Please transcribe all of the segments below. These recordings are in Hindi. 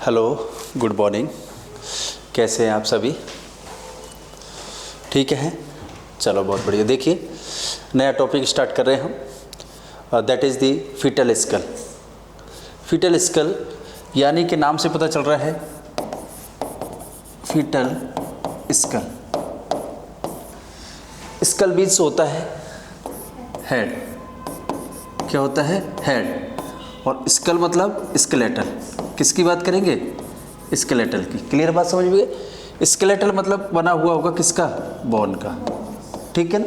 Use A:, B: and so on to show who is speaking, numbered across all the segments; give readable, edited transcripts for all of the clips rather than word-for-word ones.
A: Hello, good morning. कैसे हैं आप सभी? ठीक है? चलो बहुत बढ़िया। देखिए, नया टॉपिक स्टार्ट कर रहे हैं हम, that is the fetal skull. Fetal skull यानी कि नाम से पता चल रहा है, फीटल स्कल। स्कल मीन्स होता है हेड। क्या होता है? हेड। और स्कल मतलब स्केलेटल। किसकी बात करेंगे? स्केलेटल की। क्लियर बात समझ में गई? स्केलेटल मतलब बना हुआ होगा किसका? बोन का। ठीक है ना?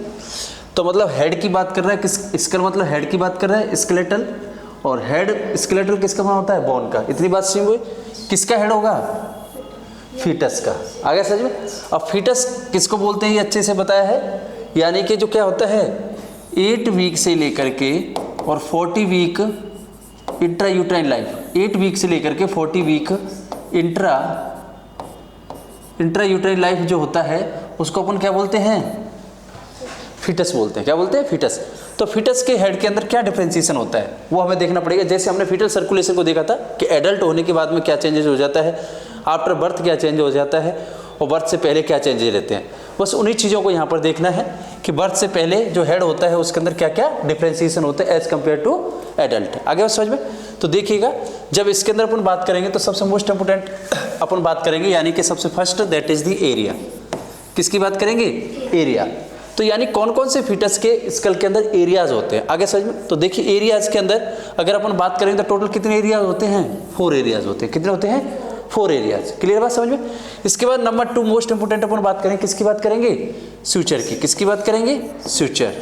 A: तो मतलब हेड की बात कर रहा है, किस स्कल मतलब हेड की बात कर रहा है, स्केलेटल। और हेड स्केलेटल किसका बना होता है? बोन का। इतनी बात समझ हुई? किसका हेड होगा? फीटस का। आगे समझ में? अब फीटस किसको बोलते हैं ये अच्छे से बताया है, यानी कि जो क्या होता है 8 वीक से लेकर के और 40 week intra uterine life, 8 week से लेकर के 40 वीक इंट्रा यूट्राइन लाइफ जो होता है उसको अपन क्या बोलते हैं? फीटस बोलते हैं। क्या बोलते हैं? फीटस। तो फीटस के हेड के अंदर क्या डिफरेंशिएशन होता है वो हमें देखना पड़ेगा। जैसे हमने फीटल सर्कुलेशन को देखा था कि एडल्ट होने के बाद में क्या चेंजेस हो जाता है, आफ्टर बर्थ क्या चेंज हो जाता है और बर्थ से पहले क्या चेंजेस रहते हैं। बस उन्हीं चीज़ों को यहाँ पर देखना है कि बर्थ से पहले जो हेड होता है उसके अंदर क्या क्या डिफरेंशिएशन होता है एज कम्पेयर टू एडल्ट। आगे बस समझ में? तो देखिएगा, जब इसके अंदर अपन बात करेंगे तो सबसे मोस्ट इंपोर्टेंट अपन बात करेंगे, यानी कि सबसे first that is the area. किसकी बात करेंगे? एरिया। तो यानी कौन कौन से फीटस के स्कल के अंदर एरियाज होते हैं। आगे समझ में? तो देखिए, एरियाज के अंदर अगर अपन बात करेंगे तो टोटल कितने एरियाज होते हैं? 4 एरियाज होते हैं। कितने होते हैं? 4 एरियाज। क्लियर बात समझ में? इसके बाद नंबर 2 मोस्ट इंपोर्टेंट अपन बात करेंगे, किसकी बात करेंगे? सूचर की। किसकी बात करेंगे? सूचर।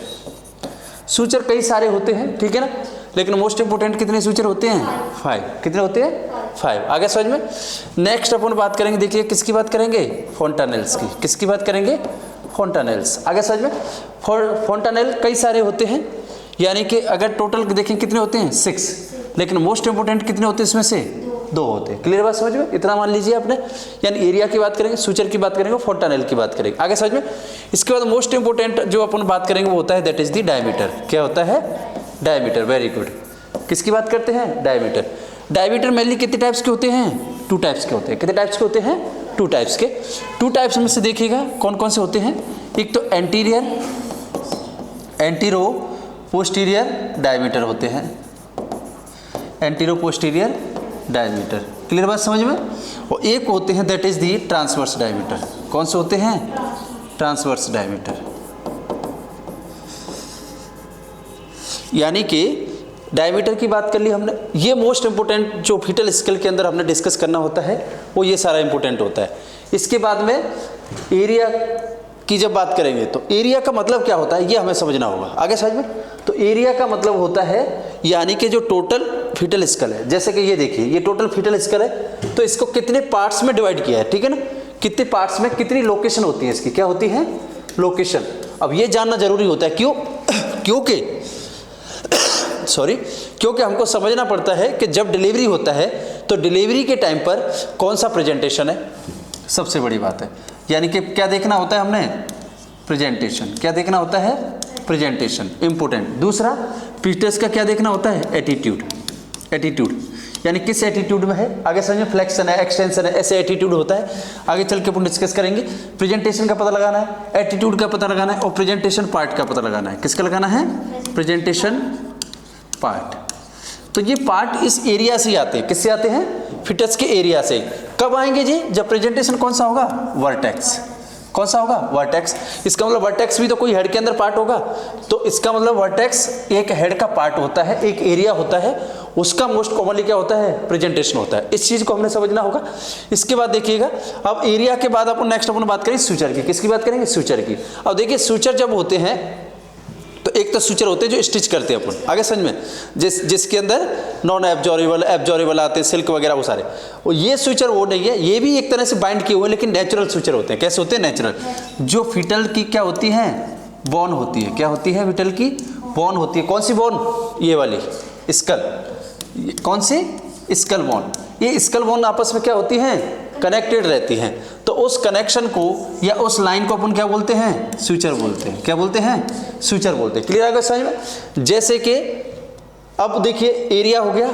A: सूचर कई सारे होते हैं, ठीक है ना, लेकिन मोस्ट इंपोर्टेंट कितने सूचर होते हैं? 5। कितने होते हैं? 5। आगे समझ में? नेक्स्ट अपन बात करेंगे, देखिए किसकी बात करेंगे? फोंटानेल्स की। किसकी बात करेंगे? फोंटानेल्स। आगे समझ में? फोंटानेल कई सारे होते हैं, यानी कि अगर टोटल देखें कितने होते हैं? 6, लेकिन मोस्ट इंपोर्टेंट कितने होते हैं इसमें से? 2 होते हैं। क्लियर बात समझ में? इतना मान लीजिए आपने। यानी एरिया की बात करेंगे, सूचर की बात करेंगे, फोंटानेल की बात करेंगे। आगे समझ में? इसके बाद मोस्ट इंपोर्टेंट जो अपन बात करेंगे वो होता है दैट इज द डायमीटर। क्या होता है? डायमीटर। Very good. किसकी बात करते हैं? डायमीटर। डायमीटर मेनली कितने टाइप्स के होते हैं? 2 टाइप्स के होते हैं। कितने टाइप्स के होते हैं? 2 टाइप्स के। 2 टाइप्स में से देखिएगा कौन कौन से होते हैं। एक तो एंटीरो पोस्टीरियर डायमीटर होते हैं। Antero posterior diameter. क्लियर बात समझ में? और एक होते हैं that is the transverse diameter. कौन से होते हैं? Transverse diameter. यानी कि डायमीटर की बात कर ली हमने। ये मोस्ट इंपोर्टेंट जो फीटल स्कल के अंदर हमने डिस्कस करना होता है वो ये सारा इंपोर्टेंट होता है। इसके बाद में एरिया की जब बात करेंगे तो एरिया का मतलब क्या होता है ये हमें समझना होगा। आगे समझ में? तो एरिया का मतलब होता है यानी कि जो टोटल फीटल स्कल है, जैसे कि ये देखिए ये टोटल फीटल स्कल है, तो इसको कितने पार्ट्स में डिवाइड किया है, ठीक है ना, कितने पार्ट्स में कितनी लोकेशन होती है इसकी, क्या होती है? लोकेशन। अब ये जानना जरूरी होता है। क्यों? क्योंकि हमको समझना पड़ता है कि जब डिलीवरी होता है तो डिलीवरी के टाइम पर कौन सा प्रेजेंटेशन है, सबसे बड़ी बात है। यानी कि क्या देखना होता है हमने? प्रेजेंटेशन। क्या देखना होता है? Presentation, important. दूसरा फीटस का क्या देखना होता है? एटीट्यूड। यानी किस एटीट्यूड में है। आगे समझ में? फ्लेक्शन है, एक्सटेंशन है, ऐसे एटीट्यूड होता है। आगे चल के अपन डिस्कस करेंगे। प्रेजेंटेशन का पता लगाना है, एटीट्यूड का पता लगाना है और प्रेजेंटेशन पार्ट का पता लगाना है। किसका लगाना है? Presentation part. तो ये पार्ट इस एरिया से आते हैं। किससे आते हैं? फीटस के एरिया से। कब आएंगे जी? जब प्रेजेंटेशन कौन सा होगा? वर्टेक्स। कौन सा होगा? वर्टेक्स। इसका मतलब वर्टेक्स भी तो कोई हेड के अंदर पार्ट होगा, तो इसका मतलब वर्टेक्स एक हेड का पार्ट होता है, एक एरिया होता है, उसका मोस्ट कॉमनली क्या होता है? प्रेजेंटेशन होता है। इस चीज को हमने समझना होगा। इसके बाद देखिएगा, अब एरिया के बाद अपन नेक्स्ट अपन बात करेंगे सूचर की। किसकी बात करेंगे? सूचर की। अब देखिए सूचर जब होते हैं तो एक तो सूचर होते हैं जो स्टिच करते हैं अपन। आगे समझ में? जिसके अंदर नॉन एब्जॉर्बेबल आते हैं, सिल्क वगैरह वो सारे। और ये सूचर वो नहीं है, ये भी एक तरह से बाइंड किए हुए हैं, लेकिन नेचुरल सूचर होते हैं। कैसे होते हैं? नेचुरल। जो फीटल की क्या होती है? बोन होती है। क्या होती है? फीटल की बोन होती है। कौन सी बोन? ये वाली स्कल। कौन सी? Skull bone. ये स्कल बोन आपस में क्या होती हैं? कनेक्टेड रहती हैं। तो उस कनेक्शन को या उस लाइन को अपन क्या बोलते हैं? सूचर बोलते हैं। क्या बोलते हैं? सूचर बोलते हैं। क्लियर आ गया समझ में? जैसे कि अब देखिए एरिया हो गया,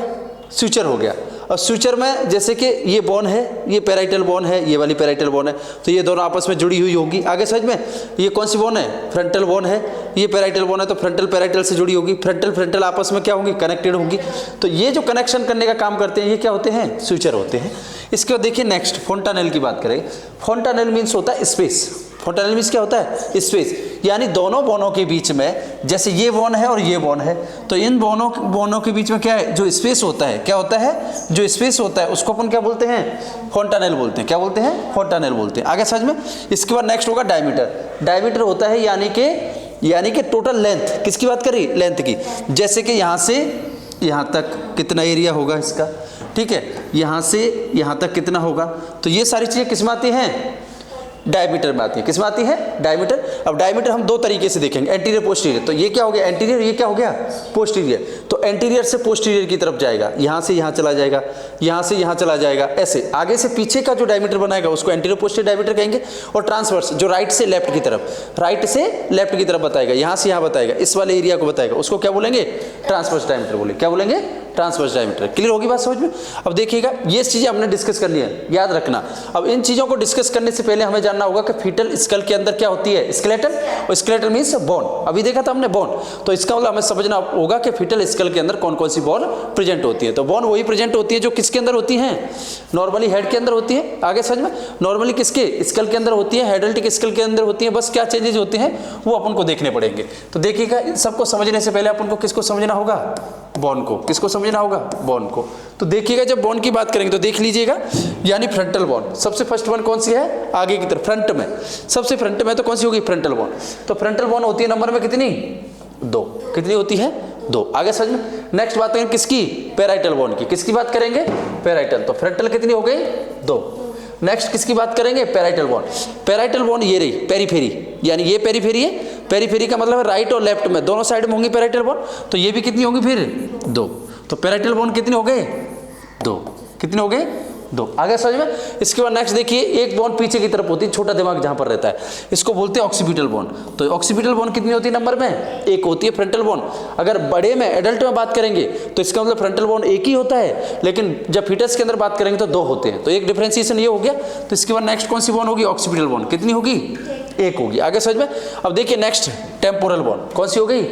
A: सूचर हो गया। और फ्यूचर में जैसे कि ये बोन है, ये पैराइटल बोन है, ये वाली पैराइटल बोन है, तो ये दोनों आपस में जुड़ी हुई होगी। आगे समझ में, ये कौन सी बोन है, फ्रंटल बोन है, ये पैराइटल बोन है, तो फ्रंटल पैराइटल से जुड़ी होगी, फ्रंटल फ्रंटल आपस में क्या होंगी, कनेक्टेड होंगी। तो ये जो कनेक्शन करने का काम करते हैं ये क्या होते हैं, फ्यूचर होते हैं। इसके बाद देखिए नेक्स्ट फोंटानेल की बात करें। फोंटानेल मीन्स होता है स्पेस। फोंटानेल मीन्स क्या होता है, स्पेस, यानी दोनों बोनों के बीच में, जैसे ये बोन है और ये बोन है, तो इन बोनों के बीच में क्या है, जो स्पेस होता है, क्या होता है, जो स्पेस होता है उसको अपन क्या बोलते हैं, फोंटानेल बोलते हैं। क्या बोलते हैं, फोंटानेल बोलते हैं। आगे समझ में। इसके बाद नेक्स्ट होगा डायमीटर। डायमीटर होता है यानी कि टोटल लेंथ, किसकी बात करी, लेंथ की। जैसे कि यहाँ से यहाँ तक कितना एरिया होगा इसका, ठीक है, यहाँ से यहाँ तक कितना होगा, तो ये सारी चीज़ें किस में आती हैं, डायमीटर में आती है। किस में आती है, डायमीटर। अब डायमीटर हम दो तरीके से देखेंगे, एंटीरियर पोस्टीरियर। तो ये क्या हो गया एंटीरियर, ये क्या हो गया पोस्टीरियर। तो एंटीरियर से पोस्टीरियर की तरफ जाएगा, यहाँ से यहाँ चला जाएगा, यहाँ से यहाँ चला जाएगा, ऐसे आगे से पीछे का जो डायमीटर बनाएगा उसको एंटीरियर पोस्टीरियर डायमीटर कहेंगे। और ट्रांसवर्स जो राइट से लेफ्ट की तरफ बताएगा, यहाँ से यहाँ बताएगा, इस वाले एरिया को बताएगा, उसको क्या बोलेंगे, ट्रांसवर्स डायमीटर बोलेंगे। क्या बोलेंगे, ट्रांसवर्स डायमीटर। क्लियर होगी बात समझ में। अब देखिएगा ये चीज़ें हमने डिस्कस कर लिया है, याद रखना। अब इन चीज़ों को डिस्कस करने से पहले हमें जानना होगा कि फीटल स्कल के अंदर क्या होती है, स्केलेटन, और स्केलेटन मीन्स बोन। अभी देखा था हमने बोन, तो इसका मतलब हमें समझना होगा कि फीटल स्कल के अंदर कौन कौन सी बोन प्रेजेंट होती है। तो बोन वही प्रेजेंट होती है जो किसके अंदर होती है, नॉर्मली हेड के अंदर होती है। आगे समझ में, नॉर्मली किसके, स्कल के अंदर होती है, हेडल्टिक स्कल के अंदर होती है। बस क्या चेंजेस होते हैं वो अपन को देखने पड़ेंगे। तो देखिएगा इन सबको समझने से पहले अपन को किसको समझना होगा, बोन को। किसको समझना होगा, बोन को। तो देखिएगा जब बोन की बात करेंगे तो देख लीजिएगा, यानी फ्रंटल बोन। सबसे फर्स्ट बोन कौन सी है, आगे की तरफ, फ्रंट में, सबसे फ्रंट में तो कौन सी होगी, फ्रंटल बोन। तो फ्रंटल बोन होती है नंबर में कितनी, 2। कितनी होती है, 2। आगे समझ में। नेक्स्ट बात करेंगे किसकी, पैराइटल बोन की। किसकी बात करेंगे, पैराइटल। तो फ्रंटल कितनी हो गई, 2। नेक्स्ट किसकी बात करेंगे, पैराइटल बोन। पैराइटल बोन ये रही पेरीफेरी, यानी ये पेरीफेरी है। पेरीफेरी का मतलब है राइट और लेफ्ट में दोनों साइड में होंगी पैराइटल बोन। तो ये भी कितनी होंगी फिर, 2। तो पैराइटल बोन कितने हो गए, 2। कितने हो गए, 2। आगे समझ में। इसके बाद नेक्स्ट देखिए, एक बोन पीछे की तरफ होती है, छोटा दिमाग जहां पर रहता है, इसको बोलते हैं ऑक्सीपिटल बोन। तो ऑक्सीपिटल बोन कितनी होती है नंबर में, 1 होती है फ्रंटल बोन। अगर बड़े में एडल्ट में बात करेंगे तो इसका मतलब फ्रंटल बोन 1 ही होता है, लेकिन जब फीटस के अंदर बात करेंगे तो 2 होते हैं। तो एक डिफरेंशिएशन ये हो गया। तो इसके बाद नेक्स्ट कौन सी बोन होगी, ऑक्सीपिटल बोन। कितनी होगी, 1 होगी। आगे समझ में। अब देखिए नेक्स्ट टेम्पोरल बोन, कौन सी हो गई,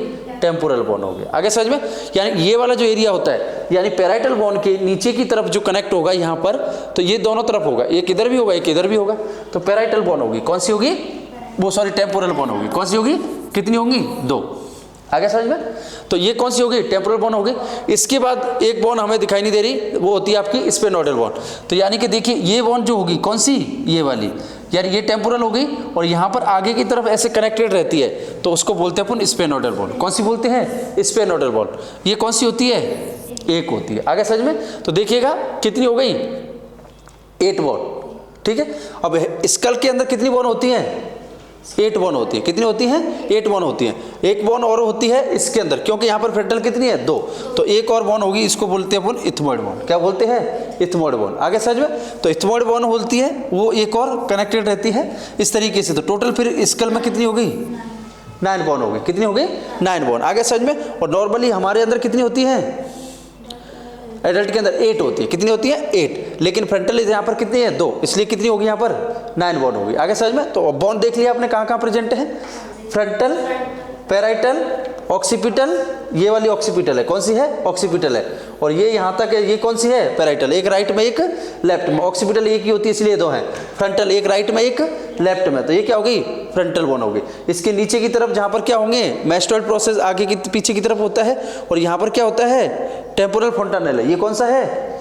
A: टेम्पोरल बोन हो गया। आगे समझ में। यानी ये वाला जो एरिया होता है, यानी पैराइटल बोन के नीचे की तरफ जो कनेक्ट होगा यहाँ पर, तो ये दोनों तरफ होगा, एक इधर भी होगा एक इधर भी होगा। तो पैराइटल बोन होगी, कौन सी होगी, वो सॉरी टेम्पोरल बोन होगी। कौन सी होगी, कितनी होंगी, 2। आगे समझ में। तो ये कौन सी होगी, टेम्पोरल बोन होगी। इसके बाद एक बोन हमें दिखाई नहीं दे रही, वो होती है आपकी स्पेनोइडल बोन। तो यानी कि देखिए ये बोन जो होगी कौन सी, ये वाली, यार ये टेम्पोरल हो गई और यहाँ पर आगे की तरफ ऐसे कनेक्टेड रहती है, तो उसको बोलते हैं अपन स्पेनोइडल बोन। कौन सी बोलते हैं, स्पेनोइडल बोन। ये कौन सी होती है, 1 होती है। आगे समझ में। तो देखिएगा कितनी हो गई, 8 बोन। ठीक है। अब स्कल के अंदर कितनी बोन होती है, 8 बोन होती है। कितनी होती हैं, 8 बोन होती हैं। एक बोन और होती है इसके अंदर, क्योंकि यहाँ पर फ्रंटल कितनी है, 2। तो एक और बोन होगी, इसको बोलते हैं अपन इथमोइड बोन। क्या बोलते हैं, इथमोइड बोन। आगे समझ में। तो इथमोइड बोन होती है, वो एक और कनेक्टेड रहती है इस तरीके से। तो टोटल फिर स्कल में कितनी हो गई, 9 बोन हो गई। कितनी हो गई, 9 बोन। आगे समझ में। और नॉर्मली हमारे अंदर कितनी होती है, एडल्ट के अंदर 8 होती है। कितनी होती है, 8। लेकिन फ्रंटल यहाँ पर कितनी है, 2, इसलिए कितनी होगी यहाँ पर, 9 बोन होगी। आगे समझ में। तो बोन देख लिया आपने कहाँ कहाँ प्रेजेंट है, फ्रंटल, पैराइटल, ऑक्सीपिटल, ये वाली ऑक्सीपिटल है, कौन सी है, ऑक्सीपिटल है। और ये यहाँ तक है, ये कौन सी है, पैराइटल। एक राइट में एक लेफ्ट में। ऑक्सीपिटल एक ही होती है इसलिए 2 हैं। फ्रंटल एक राइट में एक लेफ्ट में, तो ये क्या हो गई, फ्रंटल बोन हो गई। इसके नीचे की तरफ जहाँ पर क्या होंगे, मैस्टोइड प्रोसेस आगे की पीछे की तरफ होता है, और यहाँ पर क्या होता है, टेम्पोरल फोंटानेल है। ये कौन सा है,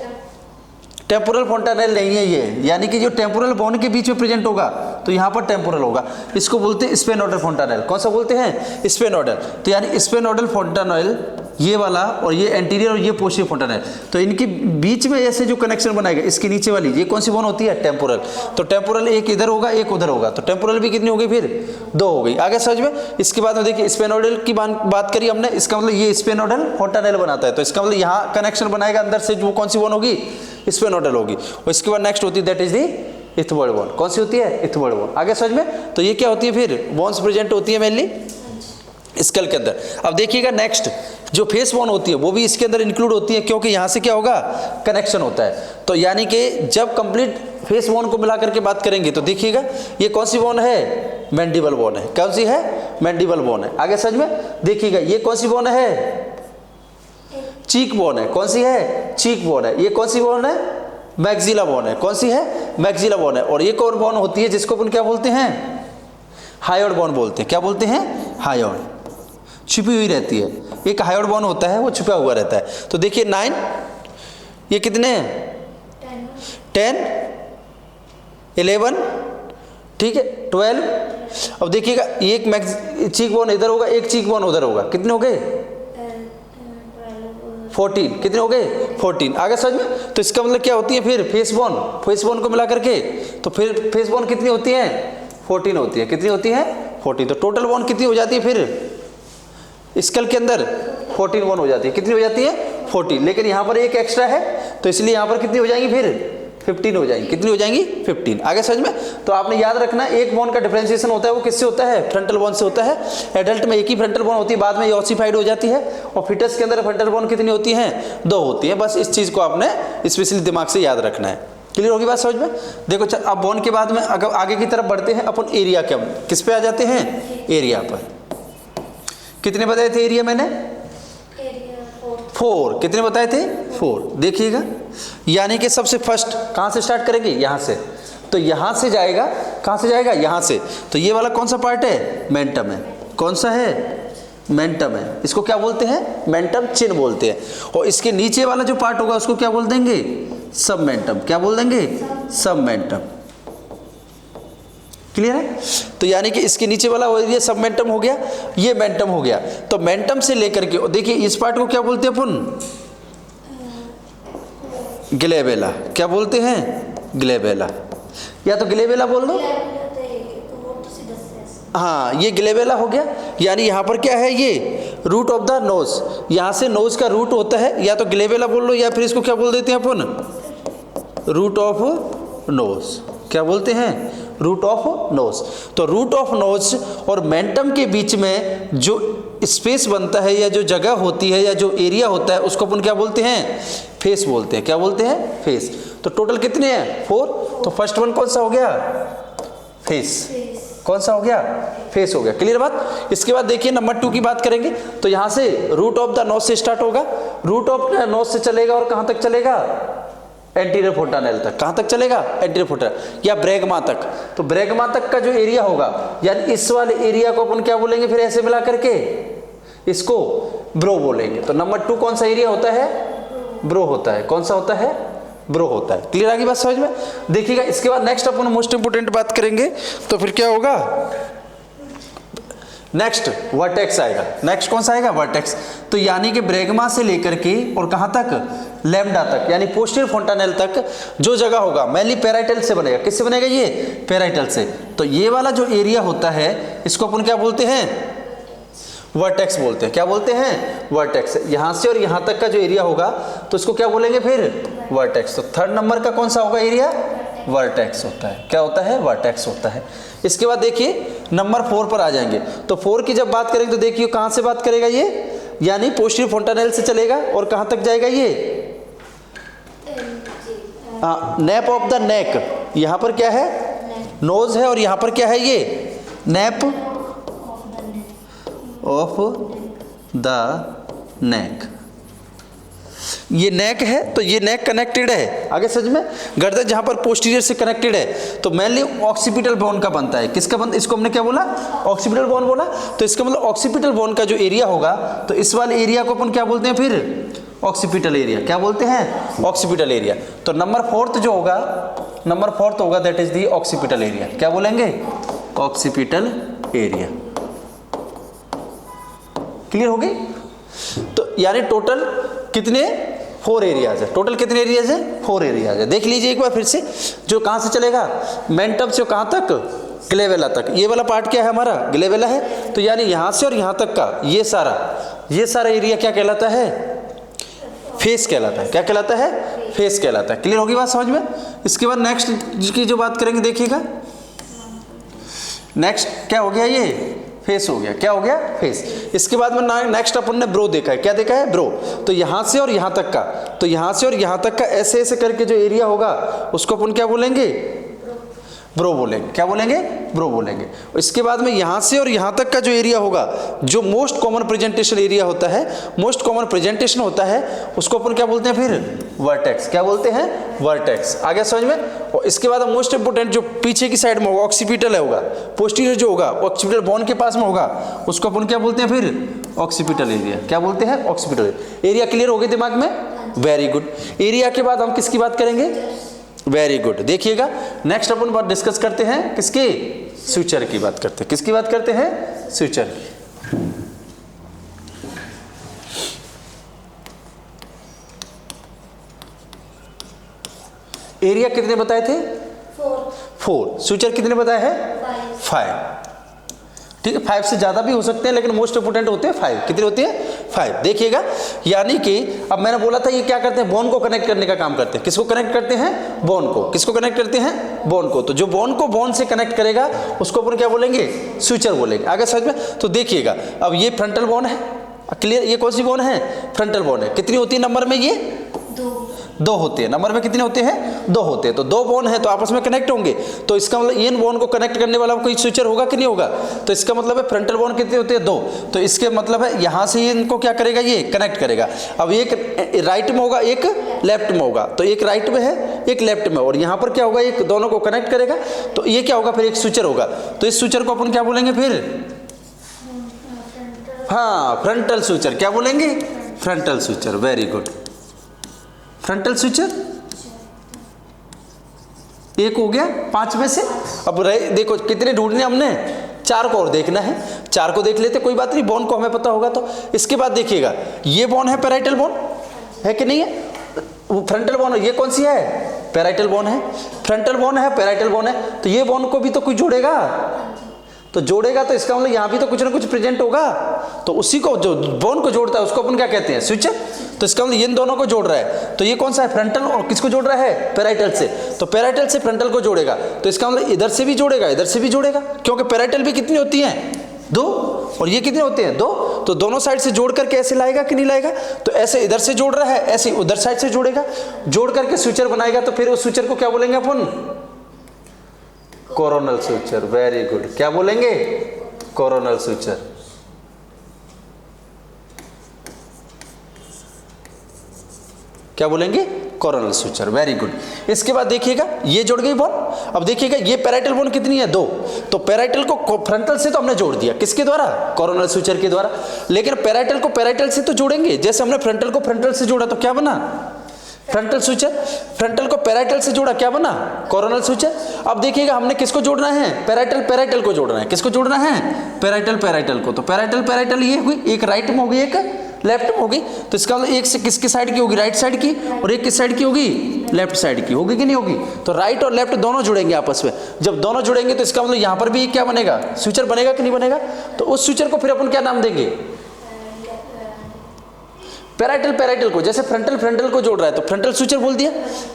A: टेम्पोरल फोंटानेल नहीं है ये, यानी कि जो टेम्पोरल बोन के बीच में प्रेजेंट होगा तो यहाँ पर टेम्पोरल होगा। इसको बोलते हैं स्पेनोइडल फोंटानेल। कौन सा बोलते हैं, स्पेनोइडल। तो यानी स्पेनोइडल फोंटानेल ये वाला, और ये एंटीरियर और ये पोस्टीरियर फोंटानेल, तो इनके बीच में ऐसे जो कनेक्शन बनाएगा, इसके नीचे वाली ये कौन सी बोन होती है, टेम्पोरल। तो टेम्पोरल एक इधर होगा एक उधर होगा, तो टेम्पोरल भी कितनी हो गई फिर, 2 हो गई। आगे समझ में। इसके बाद में देखिए स्पेनोइडल की बात करी हमने, इसका मतलब ये स्पेनोइडल फोंटानेल बनाता है। तो इसका मतलब यहाँ कनेक्शन बनाएगा अंदर से, जो कौन सी बोन होगी, स्पेनोइडल होगी। और इसके बाद नेक्स्ट होती है that is the ethmoid bone. कौन सी होती है, इथमोइड बोन। आगे समझ में। तो ये क्या होती है फिर, बोन्स प्रेजेंट होती है मेनली स्कल के अंदर। अब देखिएगा नेक्स्ट जो फेस बोन होती है वो भी इसके अंदर इंक्लूड होती है, क्योंकि यहाँ से क्या होगा, कनेक्शन होता है। तो यानी कि जब कंप्लीट फेस बोन को मिला करके बात करेंगे तो देखिएगा ये कौन सी बोन है, मैंडिबल बोन है। कौन सी है, मैंडिबल बोन है। आगे समझ में देखिएगा ये कौन सी बोन है, चीक बोन है। कौन सी है, चीक बोन है। ये कौन सी बोन है, मैक्सिला बोन है। कौन सी है, मैक्सिला बोन है। और एक और बोन होती है जिसको अपन क्या बोलते हैं, हायोइड बोन बोलते हैं। क्या बोलते हैं, हायोइड, छुपी हुई रहती है। एक हायोइड बोन होता है वो छुपा हुआ रहता है। तो देखिए 9, ये कितने हैं, 10, 11, ठीक है, 12। अब देखिएगा एक चीक बोन इधर होगा, एक चीक बोन उधर होगा। कितने हो गए, 14। कितने हो गए, 14। आगे समझ में। तो इसका मतलब क्या होती है फिर, फेस बोन। फेस बोन को मिला करके तो फिर फेस बोन कितनी होती है, 14 होती है। कितनी होती है, 14। तो टोटल बोन कितनी हो जाती है फिर स्कल के अंदर, 14 बोन हो जाती है। कितनी हो जाती है, 14। लेकिन यहाँ पर एक एक्स्ट्रा है तो इसलिए यहाँ पर कितनी हो जाएंगी फिर, 15 हो जाएंगी। कितनी हो जाएंगी, 15। आगे समझ में। तो आपने याद रखना एक बोन का डिफरेंशिएशन होता है वो किससे होता है, फ्रंटल बोन से होता है। एडल्ट में एक ही फ्रंटल बोन होती है, बाद में ये ऑसिफाइड हो जाती है। और फिटस के अंदर फ्रंटल बोन कितनी होती है, 2 होती है। बस इस चीज़ को आपने स्पेशली दिमाग से याद रखना है। क्लियर होगी बात समझ में। देखो अब बोन के बाद में अगर आगे की तरफ बढ़ते हैं अपन एरिया के, किस पे आ जाते हैं, एरिया पर। कितने बताए थे एरिया मैंने, 4। कितने बताए थे, 4। देखिएगा यानी कि सबसे फर्स्ट कहाँ से स्टार्ट करेंगे, यहाँ से। तो यहाँ से जाएगा, कहाँ से जाएगा, यहाँ से। तो ये वाला कौन सा पार्ट है, मेंटम है। कौन सा है, मेंटम है। इसको क्या बोलते हैं, मेंटम चिन बोलते हैं। और इसके नीचे वाला जो पार्ट होगा उसको क्या बोल देंगे, सब मेंटम। क्या बोल देंगे, सब मेंटम। क्लियर है। तो यानी कि इसके नीचे वाला ये सब मेंटम हो गया, ये मेंटम हो गया। तो मेंटम से लेकर के देखिए इस पार्ट को क्या बोलते हैं अपन, ग्लेबेला। क्या बोलते हैं, ग्लेबेला, या तो ग्लेबेला बोल दो। हाँ ये ग्लेबेला हो गया। यानी यहाँ पर क्या है, ये रूट ऑफ द नोज, यहाँ से नोज का रूट होता है। या तो ग्लेबेला बोल लो या फिर इसको क्या बोल देते हैं अपन, रूट ऑफ नोज। क्या बोलते हैं, रूट ऑफ नोज। तो रूट ऑफ नोज और मेंटम के बीच में जो स्पेस बनता है या जो जगह होती है या जो एरिया होता है उसको अपन क्या बोलते हैं, फेस बोलते हैं। क्या बोलते हैं, फेस। तो टोटल कितने हैं, 4। तो फर्स्ट वन कौन सा हो गया, फेस। कौन सा हो गया, फेस हो गया। क्लियर बात। इसके बाद देखिए नंबर 2 की बात करेंगे। तो यहाँ से रूट ऑफ द नोज से स्टार्ट होगा, रूट ऑफ द नोज से चलेगा और कहाँ तक चलेगा, एंटीरियर फोंटानेल तक। कहाँ तक चलेगा, एंटीरियर फोंटानेल या ब्रैगमा तक। तो ब्रैगमा तक का जो एरिया होगा, यानी इस वाले एरिया को अपन क्या बोलेंगे, फिर ऐसे मिला करके इसको ब्रो बोलेंगे। तो नंबर 2 कौन सा एरिया होता है, ब्रो होता है। कौन सा होता है, ब्रो होता है। क्लियर आ गई बात समझ में। देखिएगा इसके बाद नेक्स्ट अपन मोस्ट इंपोर्टेंट बात करेंगे। तो फिर क्या होगा, नेक्स्ट वर्टेक्स आएगा। नेक्स्ट कौन सा आएगा, वर्टेक्स। तो यानी कि ब्रैगमा से लेकर के और कहां तक, लैम्डा तक, यानी पोस्टीरियर फोंटानेल तक जो जगह होगा मेनली पेराइटल से बनेगा। किससे बनेगा, ये पेराइटल से। तो ये वाला जो एरिया होता है इसको अपन क्या बोलते हैं, वर्टेक्स बोलते हैं। क्या बोलते हैं, वर्टेक्स। यहां से और यहां तक का जो एरिया होगा तो इसको क्या बोलेंगे फिर, वर्टेक्स। तो 3rd नंबर का कौन सा होगा एरिया, वर्टेक्स होता है। क्या होता है, वर्टेक्स होता है। इसके बाद देखिए नंबर 4 पर आ जाएंगे। तो 4 की जब बात करेंगे तो देखिए कहां से बात करेगा ये, यानी पोस्टीरियर फोंटानेल से चलेगा और कहां तक जाएगा ये, नेप ऑफ द नेक। यहां पर क्या है, नोज है और यहां पर क्या है, ये नेप ऑफ द नेक। ये नेक है तो ये नेक कनेक्टेड है आगे सच में, गर्दन जहां पर पोस्टीरियर से कनेक्टेड है। तो मेनली ऑक्सीपिटल बोन का बनता है। किसका बनता, इसको हमने क्या बोला, ऑक्सीपिटल बोन बोला। तो इसका मतलब ऑक्सीपिटल बोन का जो एरिया होगा तो इस वाले एरिया को अपन क्या बोलते हैं फिर, ऑक्सीपिटल एरिया। क्या बोलते हैं, ऑक्सीपिटल एरिया। तो नंबर 4 जो होगा, नंबर 4 होगा that is the occipital area. क्या बोलेंगे, ऑक्सीपिटल एरिया। क्लियर हो गई। तो यानी टोटल कितने, 4 एरियाज है। टोटल कितने एरियाज है, 4 एरियाज है। देख लीजिए एक बार फिर से, जो कहां से चलेगा, मेंटम से कहां तक, ग्लेबेला तक। ये वाला पार्ट क्या है हमारा, ग्लेबेला है। तो यानी यहां से और यहां तक का ये सारा एरिया क्या कहलाता है, फेस कहलाता है। क्या कहलाता है, फेस कहलाता है। क्लियर होगी बात समझ में। इसके बाद नेक्स्ट की जो बात करेंगे देखिएगा, नेक्स्ट क्या हो गया, ये फेस हो गया, क्या हो गया, फेस। इसके बाद में नेक्स्ट अपन ने ब्रो देखा है, क्या देखा है, ब्रो। तो यहाँ से और यहाँ तक का, तो यहाँ से और यहाँ तक का ऐसे ऐसे करके जो एरिया होगा उसको अपन क्या बोलेंगे, ब्रो बोलेंगे, क्या बोलेंगे, ब्रो बोलेंगे। इसके बाद में यहाँ से और यहाँ तक का जो एरिया होगा, जो मोस्ट कॉमन प्रेजेंटेशन एरिया होता है, मोस्ट कॉमन प्रेजेंटेशन होता है, उसको अपन क्या बोलते हैं फिर, वर्टेक्स, क्या बोलते हैं, वर्टेक्स। आ गया समझ में। और इसके बाद मोस्ट इंपोर्टेंट जो पीछे की साइड में होगा, ऑक्सीपिटल है होगा, पोस्टीरियर जो होगा ऑक्सीपिटल बोन के पास में होगा, उसको अपन क्या बोलते हैं फिर, ऑक्सीपिटल एरिया, क्या बोलते हैं, ऑक्सीपिटल एरिया। क्लियर हो गए दिमाग में, वेरी गुड। एरिया के बाद हम किसकी बात करेंगे, वेरी गुड। देखिएगा नेक्स्ट अपन बात डिस्कस करते हैं किसकी, स्यूचर की बात करते हैं। किसकी बात करते हैं, स्यूचर की। एरिया कितने बताए थे, 4। स्यूचर कितने बताए हैं, 5। ठीक है, 5 से ज्यादा भी हो सकते हैं, लेकिन मोस्ट इंपोर्टेंट होते हैं 5। कितने होते हैं, 5। देखिएगा, यानी कि अब मैंने बोला था ये क्या करते हैं, बोन को कनेक्ट करने का काम करते हैं। किसको कनेक्ट करते हैं, बोन को। किसको कनेक्ट करते हैं, बोन को। तो जो बोन को बोन से कनेक्ट करेगा उसको अपन क्या बोलेंगे, स्यूचर बोलेंगे। आगे समझ में। तो देखिएगा, अब ये फ्रंटल बोन है, क्लियर। ये कौन सी बोन है, फ्रंटल बोन है। कितनी होती है नंबर में, ये 2 होते हैं। नंबर में कितने होते हैं, 2 होते हैं। तो 2 बोन है तो आपस में कनेक्ट होंगे। तो इसका मतलब इन बोन को कनेक्ट करने वाला कोई स्विचर होगा कि नहीं होगा। तो इसका मतलब है फ्रंटल बोन कितने होते हैं, 2। तो इसके मतलब है यहाँ से इनको क्या करेगा, ये कनेक्ट करेगा। अब एक राइट में होगा, एक लेफ्ट में होगा। तो एक राइट में है, एक लेफ्ट में, और यहाँ पर क्या होगा, एक दोनों को कनेक्ट करेगा। तो ये क्या होगा, फिर एक स्विचर होगा। तो इस स्विचर को अपन क्या बोलेंगे फिर, हाँ, फ्रंटल स्विचर। क्या बोलेंगे, frontal switcher. Very good. Frontal switcher एक हो गया 5 में से। अब रहे, देखो कितने ढूंढने हमने, 4 को और देखना है। 4 को देख लेते, कोई बात नहीं, बोन को हमें पता होगा। तो इसके बाद देखिएगा, ये बोन है पैराइटल बोन, है कि नहीं है, वो फ्रंटल बोन है। ये कौन सी है, पैराइटल बोन है। फ्रंटल बोन है, पैराइटल बोन है। तो ये बोन को भी तो कोई जोड़ेगा, तो जोड़ेगा, तो इसका मतलब यहाँ भी तो कुछ ना कुछ प्रेजेंट होगा। तो उसी को, जो बोन को जोड़ता है उसको अपन क्या कहते हैं, स्विचर। तो इसका मतलब इन दोनों को जोड़ रहा है। तो ये कौन सा है, फ्रंटल, और किसको जोड़ रहा है, पैराइटल से। तो पैराइटल से फ्रंटल को जोड़ेगा। तो इसका मतलब इधर से भी जोड़ेगा, इधर से भी जोड़ेगा, क्योंकि पैराइटल भी कितनी होती हैं, 2, और ये कितने होते हैं, 2। तो दोनों साइड से जोड़ करके ऐसे लाएगा कि नहीं लाएगा। तो ऐसे इधर से जोड़ रहा है, ऐसे उधर साइड से जोड़ेगा, जोड़ करके स्विचर बनाएगा। तो फिर उस स्विचर को क्या बोलेंगे अपन, कोरोनल स्विचर। Very good. क्या बोलेंगे, कोरोनल स्विचर। क्या बोलेंगे, कोरोनल स्विचर। Very good. इसके बाद देखिएगा, ये जुड़ गई बोन। अब देखिएगा, ये पैराइटल बोन कितनी है, 2। तो पैराइटल को फ्रंटल से तो हमने जोड़ दिया, किसके द्वारा, कोरोनल स्विचर के द्वारा। लेकिन पैराइटल को पैराइटल से तो जोड़ेंगे। जैसे हमने फ्रंटल को फ्रंटल से जोड़ा तो क्या बना, फ्रंटल स्विचर। फ्रंटल को पैराइटल से जोड़ा, क्या बना, कोरोनल स्विचर। अब देखिएगा, हमने किसको जोड़ना है, पैराइटल पैराइटल को जोड़ना है। किसको जोड़ना है, पैराइटल पैराइटल को। तो पैराइटल पैराइटल ये हुई, एक राइट में होगी, एक लेफ्ट में होगी। तो इसका मतलब एक से किसकी साइड की होगी, राइट साइड की, और एक किस साइड की होगी, लेफ्ट साइड की होगी कि नहीं होगी। तो राइट और लेफ्ट दोनों जुड़ेंगे आपस में। जब दोनों जुड़ेंगे तो इसका मतलब यहाँ पर भी क्या बनेगा, स्विचर बनेगा कि नहीं बनेगा। तो उस स्विचर को फिर अपन क्या नाम देंगे, पैराइटल पैराइटल को। जैसे फ्रंटल फ्रंटल को जोड़ रहा है तो फ्रंटल स्विचर बोल दिया,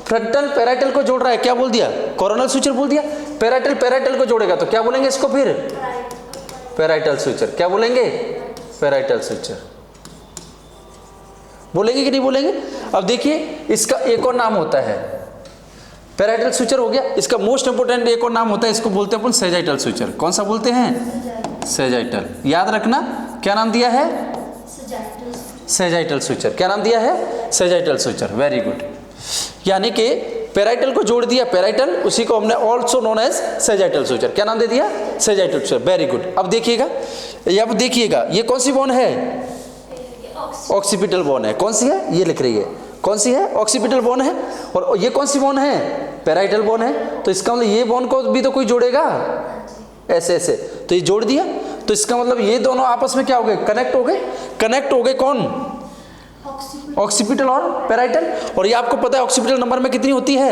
A: फ्रंटल पैराइटल को जोड़ रहा है क्या बोल दिया, कोरोनल स्विचर बोल दिया। पैराइटल पैराइटल को जोड़ेगा तो क्या बोलेंगे इसको फिर, पैराइटल स्विचर। क्या बोलेंगे, पैराइटल स्विचर बोलेंगे कि नहीं बोलेंगे। अब देखिए, इसका एक और नाम होता है, पैराइटल स्विचर हो गया। इसका मोस्ट इंपोर्टेंट एक और नाम होता है, इसको बोलते हैं अपन सेजाइटल स्विचर। कौन सा बोलते हैं, सेजाइटल। याद रखना, क्या नाम दिया है, सेजाइटल स्विचर। क्या नाम दिया है, सेजाइटल स्विचर। Very good. यानी कि पैराइटल को जोड़ दिया, पैराइटल, उसी को हमने also known as sagittal suture. क्या नाम दे दिया, सेजाइटल स्विचर। Very good. अब देखिएगा, ये कौन सी बोन है, ऑक्सीपिटल बोन है। कौन सी है, ये लिख रही है, कौन सी है, ऑक्सीपिटल बोन है। और ये कौन सी बोन है, पैराइटल बोन है। तो इसका मतलब ये बोन को भी तो कोई जोड़ेगा, ऐसे ऐसे। तो ये जोड़ दिया, तो इसका मतलब ये दोनों आपस में क्या हो गए, कनेक्ट हो गए। कनेक्ट हो गए कौन, ऑक्सीपिटल और पैराइटल। और ये आपको पता है ऑक्सीपिटल नंबर में कितनी होती है,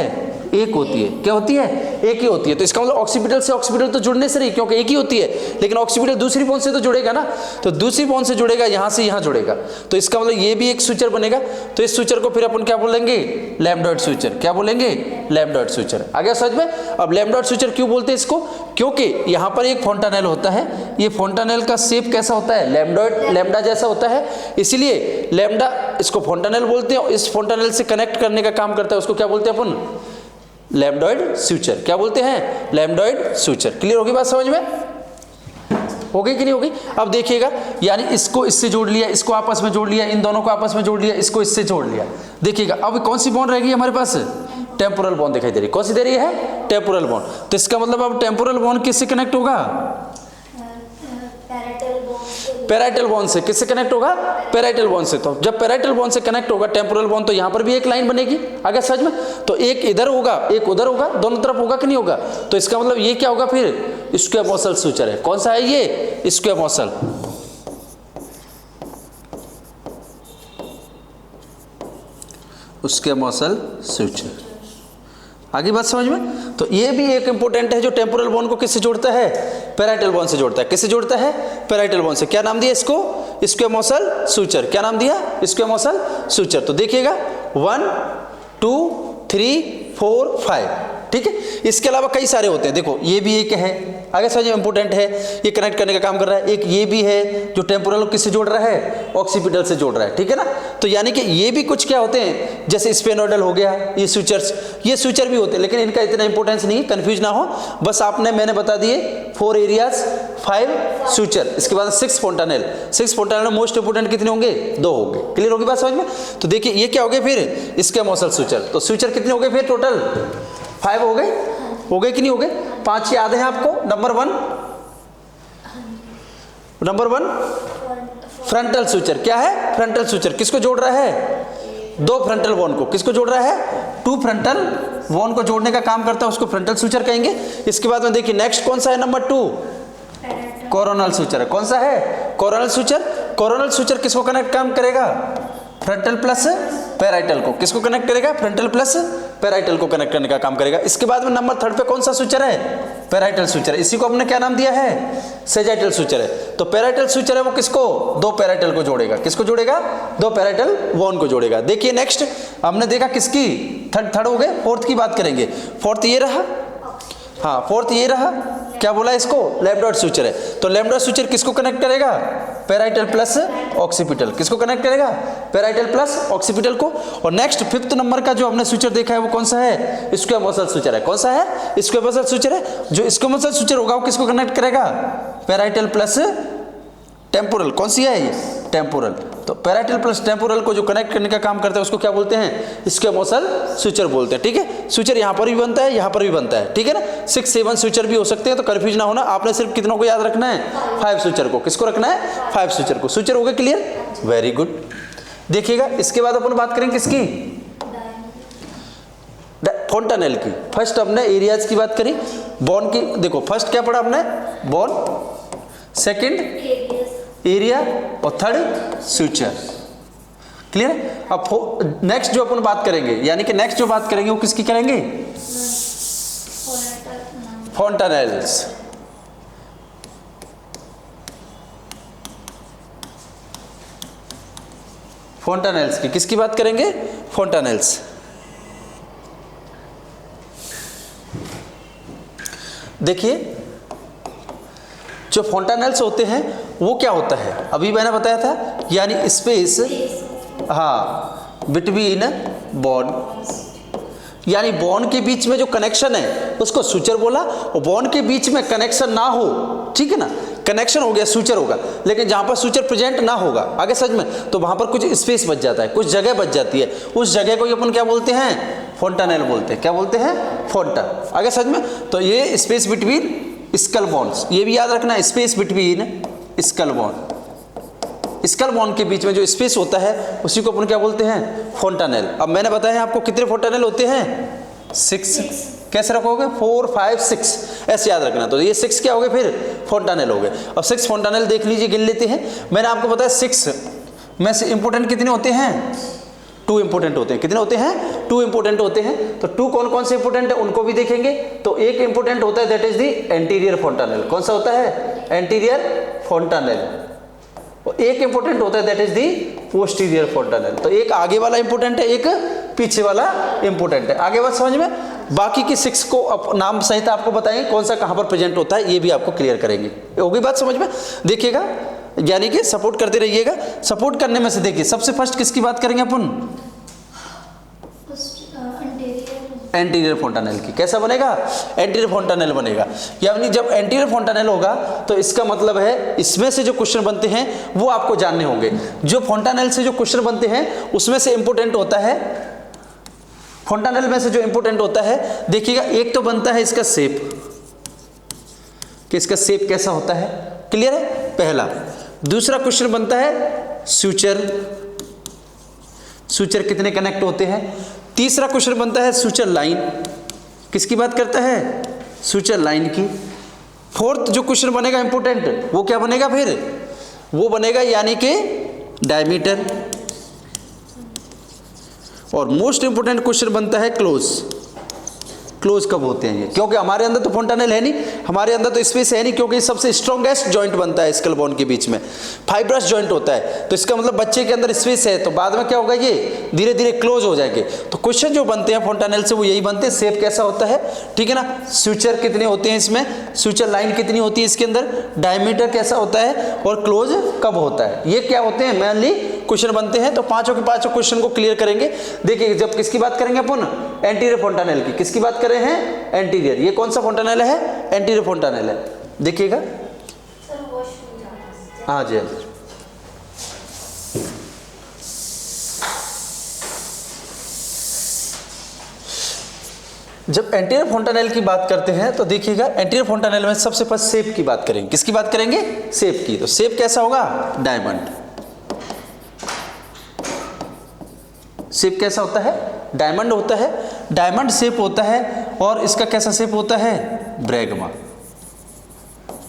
A: एक होती है। क्या होती है? एक ही होती है। तो इसका मतलब ऑक्सीपिटल से ऑक्सीपिटल तो जुड़ने से नहीं, क्योंकि एक ही होती है, लेकिन ऑक्सीपिटल दूसरी बॉन्ड से तो जुड़ेगा ना, तो दूसरी बॉन्ड से जुड़ेगा, यहाँ से यहाँ जुड़ेगा, तो इसका मतलब ये भी एक स्विचर बनेगा। तो इस स्विचर को फिर अपन क्या बोलेंगे? लैम्ब्डॉइड स्विचर। क्या बोलेंगे? लैम्ब्डॉइड स्विचर। आ गया समझ में? अब लैम्ब्डॉइड स्विचर क्यों बोलते हैं इसको? क्योंकि यहाँ पर एक फोंटानेल होता है, ये फोंटानेल का शेप कैसा होता है? लैम्ब्डॉइड, लैम्ब्डा जैसा होता है, इसलिए लैम्ब्डा इसको फोंटानेल बोलते हैं। इस फोंटानेल से कनेक्ट करने का काम करता है, उसको क्या बोलते हैं अपन? लैम्ब्डॉइड स्विचर। क्या बोलते हैं? लैम्ब्डॉइड स्विचर। क्लियर होगी बात समझ में? हो गई कि नहीं होगी? अब देखिएगा, यानी इसको इससे जोड़ लिया, इसको आपस में जोड़ लिया, इन दोनों को आपस में जोड़ लिया, इसको इससे जोड़ लिया। देखिएगा अब कौन सी बॉन्ड रहेगी हमारे पास? टेम्पोरल बॉन्ड दिखाई दे रही है। कौन सी दे रही है? Temporal bond. तो इसका मतलब अब टेम्पोरल बॉन्ड किससे कनेक्ट होगा? पैराइटल बॉन्ड से। किससे कनेक्ट होगा? पैराइटल बॉन्ड से। तो जब पैराइटल बॉन्ड से कनेक्ट होगा टेम्पोरल बॉन्ड, तो यहाँ पर भी एक लाइन बनेगी। आगे सच में, तो एक इधर होगा, एक उधर होगा, दोनों तरफ होगा कि नहीं होगा? तो इसका मतलब ये क्या होगा फिर? स्क्वैमोसल स्विचर है। कौन सा है ये? स्क्वैमोसल। स्क्वैमोसल स्विचर। आगे बात समझ में? तो ये भी एक इंपॉर्टेंट है जो टेम्पोरल बॉन्ड को किससे जोड़ता है? पैराइटल बॉन्ड से जोड़ता है। किससे जोड़ता है? पैराइटल बॉन्ड से। क्या नाम दिया इसको? स्क्वैमोसल स्विचर। क्या नाम दिया? स्क्वैमोसल स्विचर। तो देखिएगा 1 2 3 4 5, ठीक है। इसके अलावा कई सारे होते हैं। देखो ये भी एक है, आगे समझिए, इंपॉर्टेंट है, ये कनेक्ट करने का काम कर रहा है। एक ये भी है जो टेम्पोरल किससे जोड़ रहा है? ऑक्सीपिटल से जोड़ रहा है, ठीक है ना। तो यानी कि ये भी कुछ क्या होते हैं, जैसे स्पेनोइडल हो गया, ये स्विचर्स, ये स्विचर भी होते हैं, लेकिन इनका इतना इंपॉर्टेंस नहीं है, कंफ्यूज ना हो। बस आपने मैंने बता दिए 4 एरियाज 5 स्विचर, इसके बाद 6 फोंटानेल। 6 फोंटानेल में मोस्ट इंपोर्टेंट कितने होंगे? 2 होंगे। क्लियर होगी बात समझ में? तो देखिए ये क्या हो गए फिर? स्क्वैमोसल स्विचर। तो स्विचर कितने हो गए फिर टोटल? 5 हो गए। हो गए कि नहीं हो गए? 5 याद है आपको? Number 1 frontal switcher. क्या है? Frontal switcher. किसको जोड़ रहा है? 2 फ्रंटल बॉन्ड को। किसको जोड़ रहा है? 2 फ्रंटल बॉन्ड को जोड़ने का काम करता है, उसको फ्रंटल स्विचर कहेंगे। इसके बाद में देखिए नेक्स्ट कौन सा है? नंबर 2 कोरोनल स्विचर है। कौन सा है? Coronal switcher. कोरोनल स्विचर किसको कनेक्ट काम करेगा? फ्रंटल प्लस पैराइटल को। किसको कनेक्ट करेगा? फ्रंटल प्लस पैराइटल को कनेक्ट करने का काम करेगा। इसके बाद में नंबर 3 पे कौन सा स्विचर है? Parietal switcher. इसी को हमने क्या नाम दिया है? सेजाइटल स्विचर है। तो पैराइटल स्विचर है वो किसको? 2 पैराइटल को जोड़ेगा। किसको जोड़ेगा? 2 पैराइटल बॉन्ड को जोड़ेगा। देखिए नेक्स्ट हमने देखा किसकी? थर्ड हो गए। 4th की बात करेंगे। 4th ये रहा, हाँ 4th ये रहा। क्या बोला इसको? लैम्ब्डॉइड स्विचर है। तो लैम्ब्डॉइड स्विचर किसको कनेक्ट करेगा? Parietal plus occipital. किसको कनेक्ट करेगा? पैराइटल प्लस ऑक्सीपिटल को। और नेक्स्ट 5th नंबर का जो हमने स्विचर देखा है वो कौन सा है? स्क्वैमोसल स्विचर है। कौन सा है? स्क्वैमोसल स्विचर है। जो स्क्वैमोसल स्विचर होगा वो किसको कनेक्ट करेगा? Parietal plus temporal. कौन सी है ये? टेम्पोरल। तो पैराइटल प्लस टेम्पोरल को जो कनेक्ट करने का काम करता है उसको क्या बोलते हैं? स्क्वैमोसल स्विचर बोलते हैं, ठीक है। स्विचर यहाँ पर भी बनता है, यहाँ पर भी बनता है, ठीक है ना। 6-7 स्विचर भी हो सकते हैं, तो कंफ्यूज ना होना। आपने सिर्फ कितनों को याद रखना है? 5 स्विचर को। किसको रखना है? 5 स्विचर को। स्विचर हो गए क्लियर? Very good. देखिएगा इसके बाद अपन बात करेंगे किसकी? फोंटानेल की। फर्स्ट हमने एरियाज की बात करी, बॉन्ड की। देखो फर्स्ट क्या पढ़ा हमने? बॉन्ड, सेकंड एरिया और थर्ड स्विचर। क्लियर है? अब नेक्स्ट जो अपन बात करेंगे, यानी कि नेक्स्ट जो बात करेंगे वो किसकी करेंगे? फोंटानेल्स। फोंटानेल्स की। किसकी बात करेंगे? फोंटानेल्स। देखिए जो फोंटानेल्स होते हैं वो क्या होता है? अभी मैंने बताया था, यानी स्पेस, हाँ, बिटवीन बॉन्ड, यानी बॉन्ड के बीच में जो कनेक्शन है उसको स्विचर बोला। और बॉन्ड के बीच में कनेक्शन ना हो, ठीक है ना, कनेक्शन हो गया स्विचर होगा। लेकिन जहां पर स्विचर प्रेजेंट ना होगा आगे सच में, तो वहां पर कुछ स्पेस बच जाता है, कुछ जगह बच जाती है। उस जगह को अपन क्या बोलते हैं? फोंटानेल बोलते हैं। क्या बोलते हैं? फोंटा। आगे सच में, तो ये स्पेस बिटवीन स्कल बॉन्ड्स, ये भी याद रखना, space between skull bond. Skull bond के बीच में जो स्पेस होता है उसी को अपन क्या बोलते हैं? फोंटानेल। अब मैंने बताया आपको कितने फोंटानेल होते हैं? 6। कैसे रखोगे? 4 5 6 ऐसे याद रखना। तो ये 6 क्या हो गए फिर? फोंटानेल हो गए। अब 6 फोंटानेल देख लीजिए, गिन लेते हैं। मैंने आपको बताया 6 में से इंपोर्टेंट कितने होते हैं? टू इंपोर्टेंट होते हैं। कितने होते हैं? टू इंपोर्टेंट होते हैं। तो टू कौन कौन से इंपोर्टेंट है उनको भी देखेंगे। तो एक इंपोर्टेंट होता है दैट इज दी एंटीरियर फोंटानेल। कौन सा होता है? एंटीरियर फोंटानेल। एक इंपोर्टेंट होता है दैट इज दी पोस्टीरियर फोंटानेल। तो एक आगे वाला इंपोर्टेंट है, एक पीछे वाला इंपोर्टेंट है। आगे बात समझ में? बाकी की 6 को नाम सहित आपको बताएंगे कौन सा कहां पर प्रेजेंट होता है, ये भी आपको क्लियर करेंगे। होगी बात समझ में? देखिएगा, यानी कि सपोर्ट करते रहिएगा। सपोर्ट करने में से देखिए सबसे फर्स्ट किसकी बात करेंगे अपन? एंटीरियर फोंटानेल की। कैसा बनेगा? एंटीरियर फोंटानेल बनेगा। यानी जब एंटीरियर फोंटानेल होगा तो इसका मतलब है इसमें से जो क्वेश्चन बनते हैं वो आपको जानने होंगे। जो फोंटानेल से जो क्वेश्चन बनते हैं उसमें से इंपोर्टेंट होता है, फोंटानेल में से जो इंपोर्टेंट होता है, देखिएगा एक तो बनता है इसका शेप, कि इसका शेप कैसा होता है। क्लियर है? पहला। दूसरा क्वेश्चन बनता है सूचर, सूचर कितने कनेक्ट होते हैं। तीसरा क्वेश्चन बनता है सूचर लाइन। किसकी बात करता है? सूचर लाइन की। फोर्थ जो क्वेश्चन बनेगा इंपोर्टेंट वो क्या बनेगा फिर? वो बनेगा यानी कि डायमीटर। और मोस्ट इंपोर्टेंट क्वेश्चन बनता है क्लोज। क्लोज कब होते हैं ये? क्योंकि हमारे अंदर तो फोंटानेल है नहीं, हमारे अंदर तो स्पेस है नहीं, क्योंकि सबसे स्ट्रॉन्गेस्ट जॉइंट बनता है स्कल बोन के बीच में, फाइब्रस जॉइंट होता है। तो इसका मतलब बच्चे के अंदर स्पेस है, तो बाद में क्या होगा, ये धीरे धीरे क्लोज हो जाएंगे। तो क्वेश्चन जो बनते हैं फोंटानेल से वो यही बनते हैं, शेप कैसा होता है, ठीक है ना, सूचर कितने होते हैं इसमें, सूचर लाइन कितनी होती है इसके अंदर, डायमीटर कैसा होता है, और क्लोज कब होता है। ये क्या होते हैं मेनली क्वेश्चन बनते हैं। तो पांचों के पांचों क्वेश्चन को क्लियर करेंगे। देखिए जब किसकी बात करेंगे अपन, एंटीरियर फोंटानेल की। किसकी बात कर रहे हैं? एंटीरियर। ये कौन सा फोंटानेल है? एंटीरियर फोंटानेल है। देखिएगा, हाँ जी, हाँ जी। जब एंटीरियर फोंटानेल की बात करते हैं तो देखिएगा एंटीरियर फोंटानेल में सबसे फर्स्ट शेप की बात करेंगे। किसकी बात करेंगे? शेप की। तो शेप कैसा होगा? डायमंड। शेप कैसा होता है? डायमंड होता है। डायमंड शेप होता है। और इसका कैसा शेप होता है? ब्रैगमा।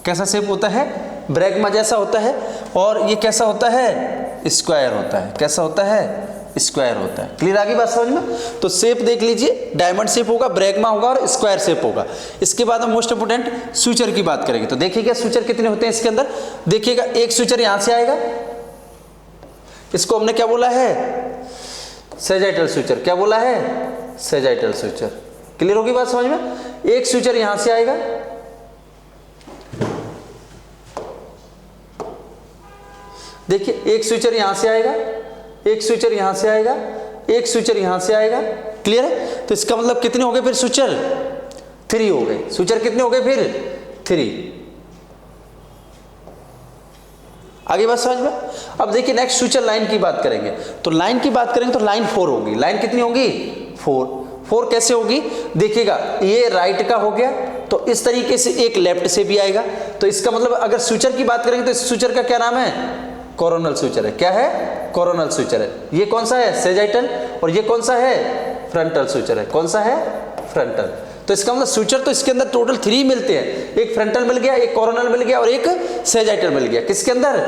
A: कैसा शेप होता है? ब्रैगमा जैसा होता है। और ये कैसा होता है? स्क्वायर होता है। कैसा होता है? स्क्वायर होता है। क्लियर आगे बात समझ में? तो शेप देख लीजिए, डायमंड शेप होगा, ब्रैगमा होगा और स्क्वायर शेप होगा। इसके बाद हम मोस्ट इंपोर्टेंट सूचर की बात करेंगे। तो देखिएगा सूचर कितने होते हैं इसके अंदर। देखिएगा एक सूचर यहां से आएगा, इसको हमने क्या बोला है? Sagittal suture. क्या बोला है? Sagittal suture. क्लियर होगी बात समझ में? एक सूचर यहां से आएगा, देखिए एक सूचर यहां से आएगा, एक सूचर यहां से आएगा, एक सूचर यहां से आएगा। क्लियर है? तो इसका मतलब कितने हो गए फिर सूचर? 3 हो गए। सूचर कितने हो गए फिर? 3। आगे बात समझ में? अब देखिए नेक्स्ट सूचर लाइन की बात करेंगे। तो लाइन की बात करेंगे तो लाइन 4 होगी। लाइन कितनी होगी? 4 कैसे होगी? देखिएगा ये राइट का हो गया, तो इस तरीके से एक लेफ्ट से भी आएगा। तो इसका मतलब अगर सूचर की बात करेंगे तो इस सूचर का क्या नाम है? कोरोनल सूचर है। क्या है? कोरोनल सूचर है। ये कौन सा है? सेजाइटल। और ये कौन सा है? फ्रंटल सूचर है। कौन सा है? फ्रंटल। तो इसका मतलब सूचर तो इसके अंदर टोटल 3 मिलते हैं। एक फ्रंटल मिल गया, एक कोरोनल मिल गया और एक सेजाइटल मिल गया। किसके अंदर?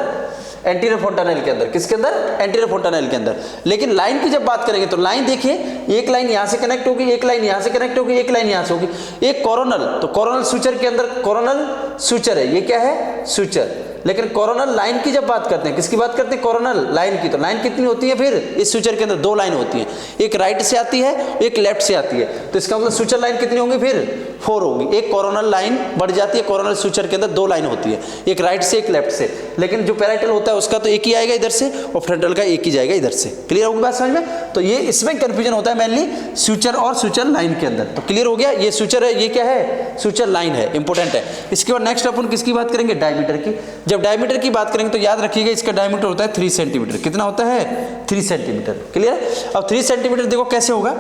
A: एंटीरियर फोंटानेल के अंदर। किसके अंदर? एंटीरियर फोंटानेल के अंदर। लेकिन लाइन की जब बात करेंगे तो लाइन देखिए, एक लाइन यहां से कनेक्ट होगी, एक लाइन यहां से कनेक्ट होगी, एक लाइन यहां से होगी, एक कोरोनल। तो कोरोनल सूचर के अंदर कोरोनल सूचर है। ये क्या है? सूचर। लेकिन कोरोनल लाइन की जब बात करते हैं, किसकी बात करते हैं? कोरोनल लाइन की। तो लाइन कितनी होती है फिर इस सूचर के अंदर? 2 लाइन होती है, एक राइट से आती है, एक लेफ्ट से आती है। तो इसका मतलब सूचर लाइन कितनी होंगी फिर? 4 होगी। एक कोरोनल लाइन बढ़ जाती है, कोरोनल सूचर के अंदर 2 लाइन होती है, एक राइट से एक लेफ्ट से। लेकिन जो पैराइटल होता है उसका तो एक ही आएगा इधर से और फ्रंटल का एक ही जाएगा इधर से। क्लियर होगी बात समझ में? तो ये इसमें कंफ्यूजन होता है मेनली सूचर और सूचर लाइन के अंदर। तो क्लियर हो गया, ये सूचर है, ये क्या है? सूचर लाइन है, इंपॉर्टेंट है। इसके बाद नेक्स्ट अपन किसकी बात करेंगे? डायमीटर की। जब डायमीटर की बात करेंगे तो याद रखिएगा इसका डायमीटर होता है 3 सेंटीमीटर। कितना होता है? 3 सेंटीमीटर। क्लियर? अब 3 सेंटीमीटर देखो कैसे होगा,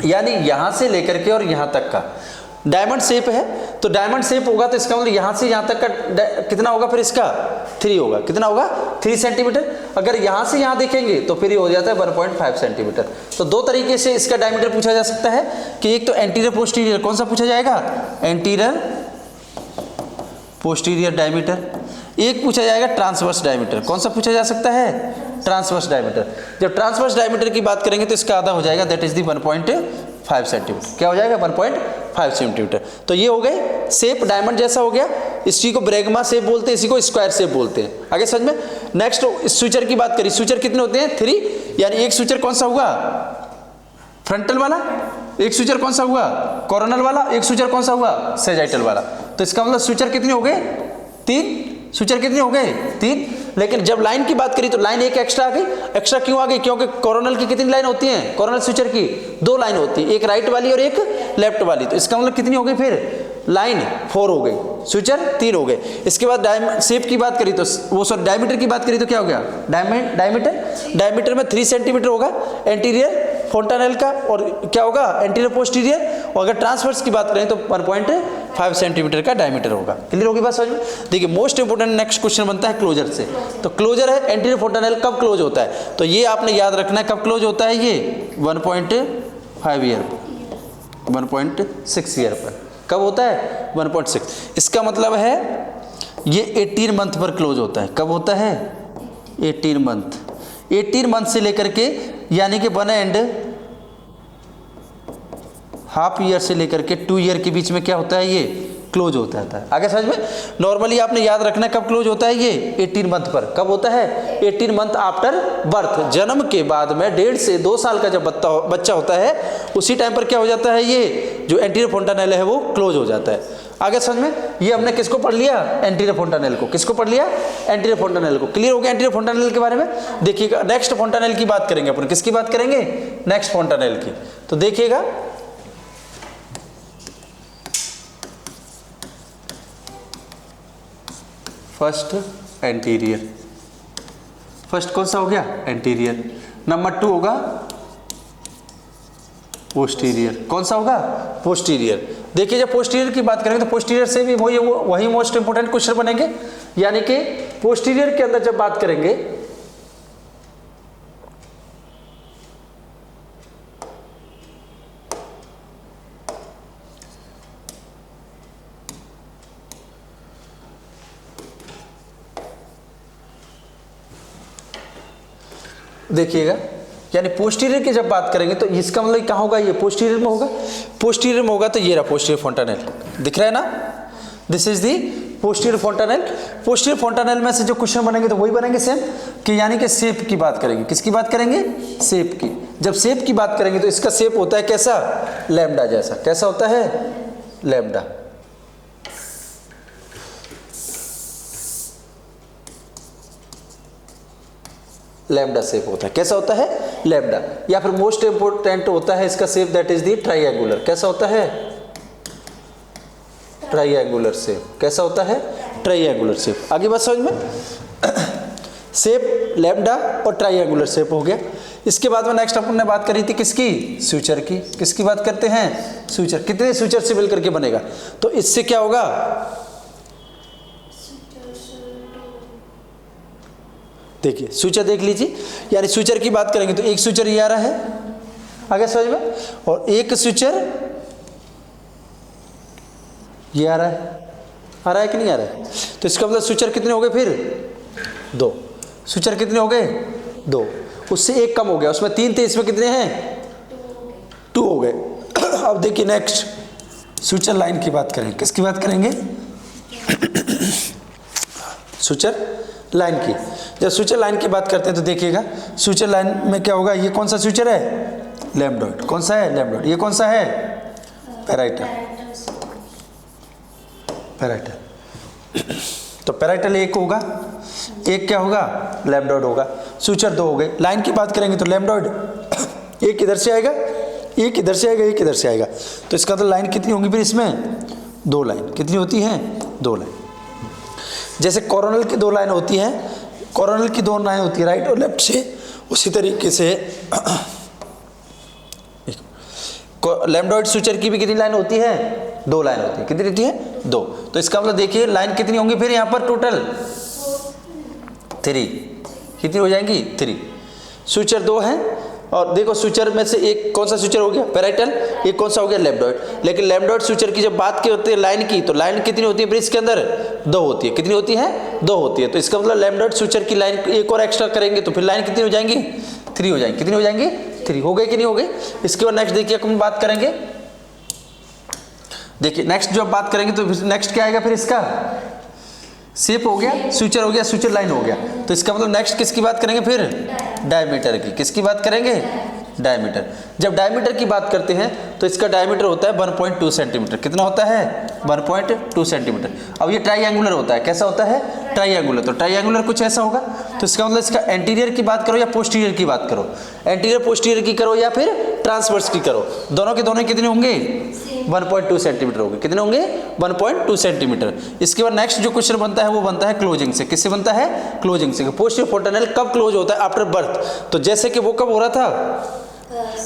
A: यानी यहां से लेकर के और यहां तक का डायमंड शेप है। तो डायमंड शेप होगा तो इसका मतलब यहां से यहां तक का कितना होगा फिर? इसका 3 होगा। कितना होगा? 3 सेंटीमीटर। अगर यहां से यहां देखेंगे तो फिर ये हो जाता है 1.5 सेंटीमीटर। तो 2 तरीके से इसका डायमीटर पूछा जा सकता है कि एक तो एंटीरियर पोस्टीरियर, कौन सा पूछा जाएगा? Anterior posterior diameter. एक पूछा जाएगा ट्रांसवर्स डायमीटर। कौन सा पूछा जा सकता है? Transverse diameter. जब ट्रांसवर्स डायमीटर की बात करेंगे तो इसका आधा हो जाएगा, दैट इज दी 1.5 सेंटीमीटर। क्या हो जाएगा? 1.5 सेंटीमीटर। तो ये हो गए शेप, डायमंड जैसा हो गया। इसी को ब्रैग्मा शेप बोलते हैं, इसी को स्क्वायर शेप बोलते हैं। आगे समझ में। नेक्स्ट स्विचर की बात करिए। स्विचर कितने होते हैं? 3, यानी एक स्विचर कौन सा हुआ? फ्रंटल वाला। एक स्विचर कौन सा हुआ? कोरोनल वाला। एक स्विचर कौन सा हुआ? सेजाइटल वाला। तो इसका मतलब स्विचर कितने हो गए? 3। स्विचर कितने हो गए? 3। लेकिन जब लाइन की बात करी तो लाइन एक एक्स्ट्रा आ गई। एक्स्ट्रा क्यों आ गई? क्योंकि कोरोनल की कितनी लाइन होती है? कोरोनल स्विचर की 2 लाइन होती है, एक राइट वाली और एक लेफ्ट वाली। तो इसका मतलब कितनी हो गई फिर? लाइन 4 हो गई, स्विचर 3 हो गए। इसके बाद शेप की बात करी तो वो सॉरी डायमीटर की बात करी तो क्या हो गया? डायमीटर में 3 सेंटीमीटर होगा एंटीरियर फोंटानेल का, और क्या होगा? Anterior posterior. और अगर ट्रांसवर्स की बात करें तो 1.5 सेंटीमीटर का डायमीटर होगा। क्लियर होगी बात समझ में? देखिए मोस्ट इंपोर्टेंट नेक्स्ट क्वेश्चन बनता है क्लोजर से। तो क्लोजर है एंटीरियर फोंटानेल कब क्लोज होता है? तो ये आपने याद रखना है कब क्लोज होता है। ये 1.5 ईयर पर, 1.6 ईयर पर कब होता है? 1.6। इसका मतलब है ये 18 मंथ पर क्लोज होता है। कब होता है? 18 मंथ। 18 मंथ से लेकर के यानी कि 1.5 ईयर से लेकर के 2 ईयर के बीच में क्या होता है? ये क्लोज होता है। आगे समझ में। नॉर्मली आपने याद रखना है कब क्लोज होता है ये? 18 मंथ पर। कब होता है? 18 मंथ आफ्टर बर्थ। जन्म के बाद में 1.5 से 2 साल का जब बच्चा होता है उसी टाइम पर क्या हो जाता है? ये जो एंटीरियर फोंटानेल है वो क्लोज हो जाता है। आगे समझ में। ये हमने किसको पढ़ लिया? एंटीरियर फोंटानेल को। किसको पढ़ लिया? एंटीरियर फोंटानेल को। क्लियर हो गया एंटीरियर फोंटानेल के बारे में। देखिएगा नेक्स्ट फोंटानेल की बात करेंगे अपन। किसकी बात करेंगे? नेक्स्ट फोंटानेल की। तो देखिएगा फर्स्ट एंटीरियर। फर्स्ट कौन सा हो गया? एंटीरियर। नंबर 2 होगा पोस्टीरियर। कौन सा होगा? पोस्टीरियर। देखिए जब पोस्टीरियर की बात करेंगे तो पोस्टीरियर से भी वही मोस्ट इंपोर्टेंट क्वेश्चन बनेंगे। यानी कि पोस्टीरियर के अंदर जब बात करेंगे देखिएगा, यानी पोस्टीरियर की जब बात करेंगे तो इसका मतलब कहाँ होगा? ये पोस्टीरियर में होगा। पोस्टीरियर में होगा तो ये रहा पोस्टीरियर फोंटानेल। दिख रहा है ना? This is the posterior fontanelle. Posterior fontanelle में से जो क्वेश्चन बनेंगे तो वही बनेंगे सेम, कि यानी कि शेप की बात करेंगे। किसकी बात करेंगे? शेप की। जब शेप की बात करेंगे तो इसका शेप होता है कैसा? लैम्डा जैसा। कैसा होता है? लैम्डा। लैम्डा शेप होता है। कैसा होता है? लैम्डा। या फिर मोस्ट इंपोर्टेंट होता है इसका shape, that is the triangular. कैसा होता है? Triangular shape. कैसा होता है? Triangular shape. आगे बात समझ में। शेप लैम्डा और ट्राइएंगुलर शेप हो गया। इसके बाद में नेक्स्ट अपन ने बात करी थी किसकी? स्विचर की। किसकी बात करते हैं? स्विचर। कितने स्विचर से मिलकर के बनेगा? तो इससे क्या होगा? देखिए स्विचर देख लीजिए, यानी स्विचर की बात करेंगे तो एक स्विचर ये आ रहा है आगे समझ में, और एक स्विचर ये आ रहा है कि नहीं आ रहा है? तो इसका मतलब स्विचर कितने हो गए फिर? 2। स्विचर कितने हो गए? 2। उससे एक कम हो गया, उसमें 3 थे, इसमें कितने हैं? 2 हो गए। अब देखिए नेक्स्ट स्विचर लाइन की बात करेंगे। किसकी बात करेंगे? स्विचर लाइन की। जब स्विचर लाइन की बात करते हैं तो देखिएगा स्विचर लाइन में क्या होगा? ये कौन सा स्विचर है? लैम्बडॉइड। कौन सा है? लैम्बडॉइड। ये कौन सा है? पैराइटल। पैराइटल। तो पैराइटल एक होगा, एक क्या होगा? लैम्बडॉइड होगा। स्विचर 2 हो गए। लाइन की बात करेंगे तो लैम्बडॉइड एक इधर से आएगा, एक इधर से आएगा, एक इधर से आएगा। तो इसका तो लाइन कितनी होगी फिर इसमें? 2 लाइन। कितनी होती हैं? 2 लाइन। जैसे कोरोनल की 2 लाइन होती हैं, कोरोनल की 2 लाइन होती है राइट और लेफ्ट से, उसी तरीके से लैम्बडॉइड स्विचर की भी कितनी लाइन होती है? 2 लाइन होती है। कितनी होती है? 2। तो इसका मतलब देखिए लाइन कितनी होंगी फिर यहाँ पर? टोटल 3। कितनी हो जाएंगी? 3। स्विचर 2 है, और देखो सूचर में से एक कौन सा सूचर हो गया, पैराइटल, एक कौन सा हो गया, लैम्बडॉइड। लेकिन लैम्बडॉइड सूचर की जब बात की होती है लाइन की, तो लाइन कितनी होती है ब्रिज के अंदर, 2 होती है। कितनी होती है, 2 होती है। तो इसका मतलब लैम्बडॉइड सूचर की लाइन एक और एक्स्ट्रा करेंगे तो फिर लाइन कितनी हो जाएंगी, 3 हो जाएंगी। कितनी हो जाएंगी, 3 हो गई कि नहीं हो गई। इसके बाद नेक्स्ट देखिए हम बात करेंगे, देखिए नेक्स्ट जो आप बात करेंगे तो नेक्स्ट क्या आएगा, फिर इसका शेप हो गया, सूचर हो गया, सूचर लाइन हो गया। तो इसका मतलब नेक्स्ट किसकी बात करेंगे, फिर डायमीटर की। किसकी बात करेंगे, डायमीटर। जब डायमीटर की बात करते हैं तो इसका डायमीटर होता है 1.2 सेंटीमीटर। कितना होता है, 1.2 सेंटीमीटर। अब ये ट्राइएंगुलर होता है, कैसा होता है, ट्राइएंगुलर। तो ट्राइएंगुलर कुछ ऐसा होगा। तो इसका मतलब इसका एंटीरियर की बात करो या पोस्टीरियर की बात करो, एंटीरियर पोस्टीरियर की करो या फिर ट्रांसवर्स की करो, दोनों के दोनों कितने होंगे, 1.2 सेंटीमीटर होंगे। कितने होंगे, 1.2 सेंटीमीटर। इसके बाद नेक्स्ट जो क्वेश्चन बनता है वो बनता है क्लोजिंग से। किससे बनता है, क्लोजिंग से। पोस्टीरियर फोंटानेल कब क्लोज होता है, आफ्टर बर्थ। तो जैसे कि वो कब हो रहा था,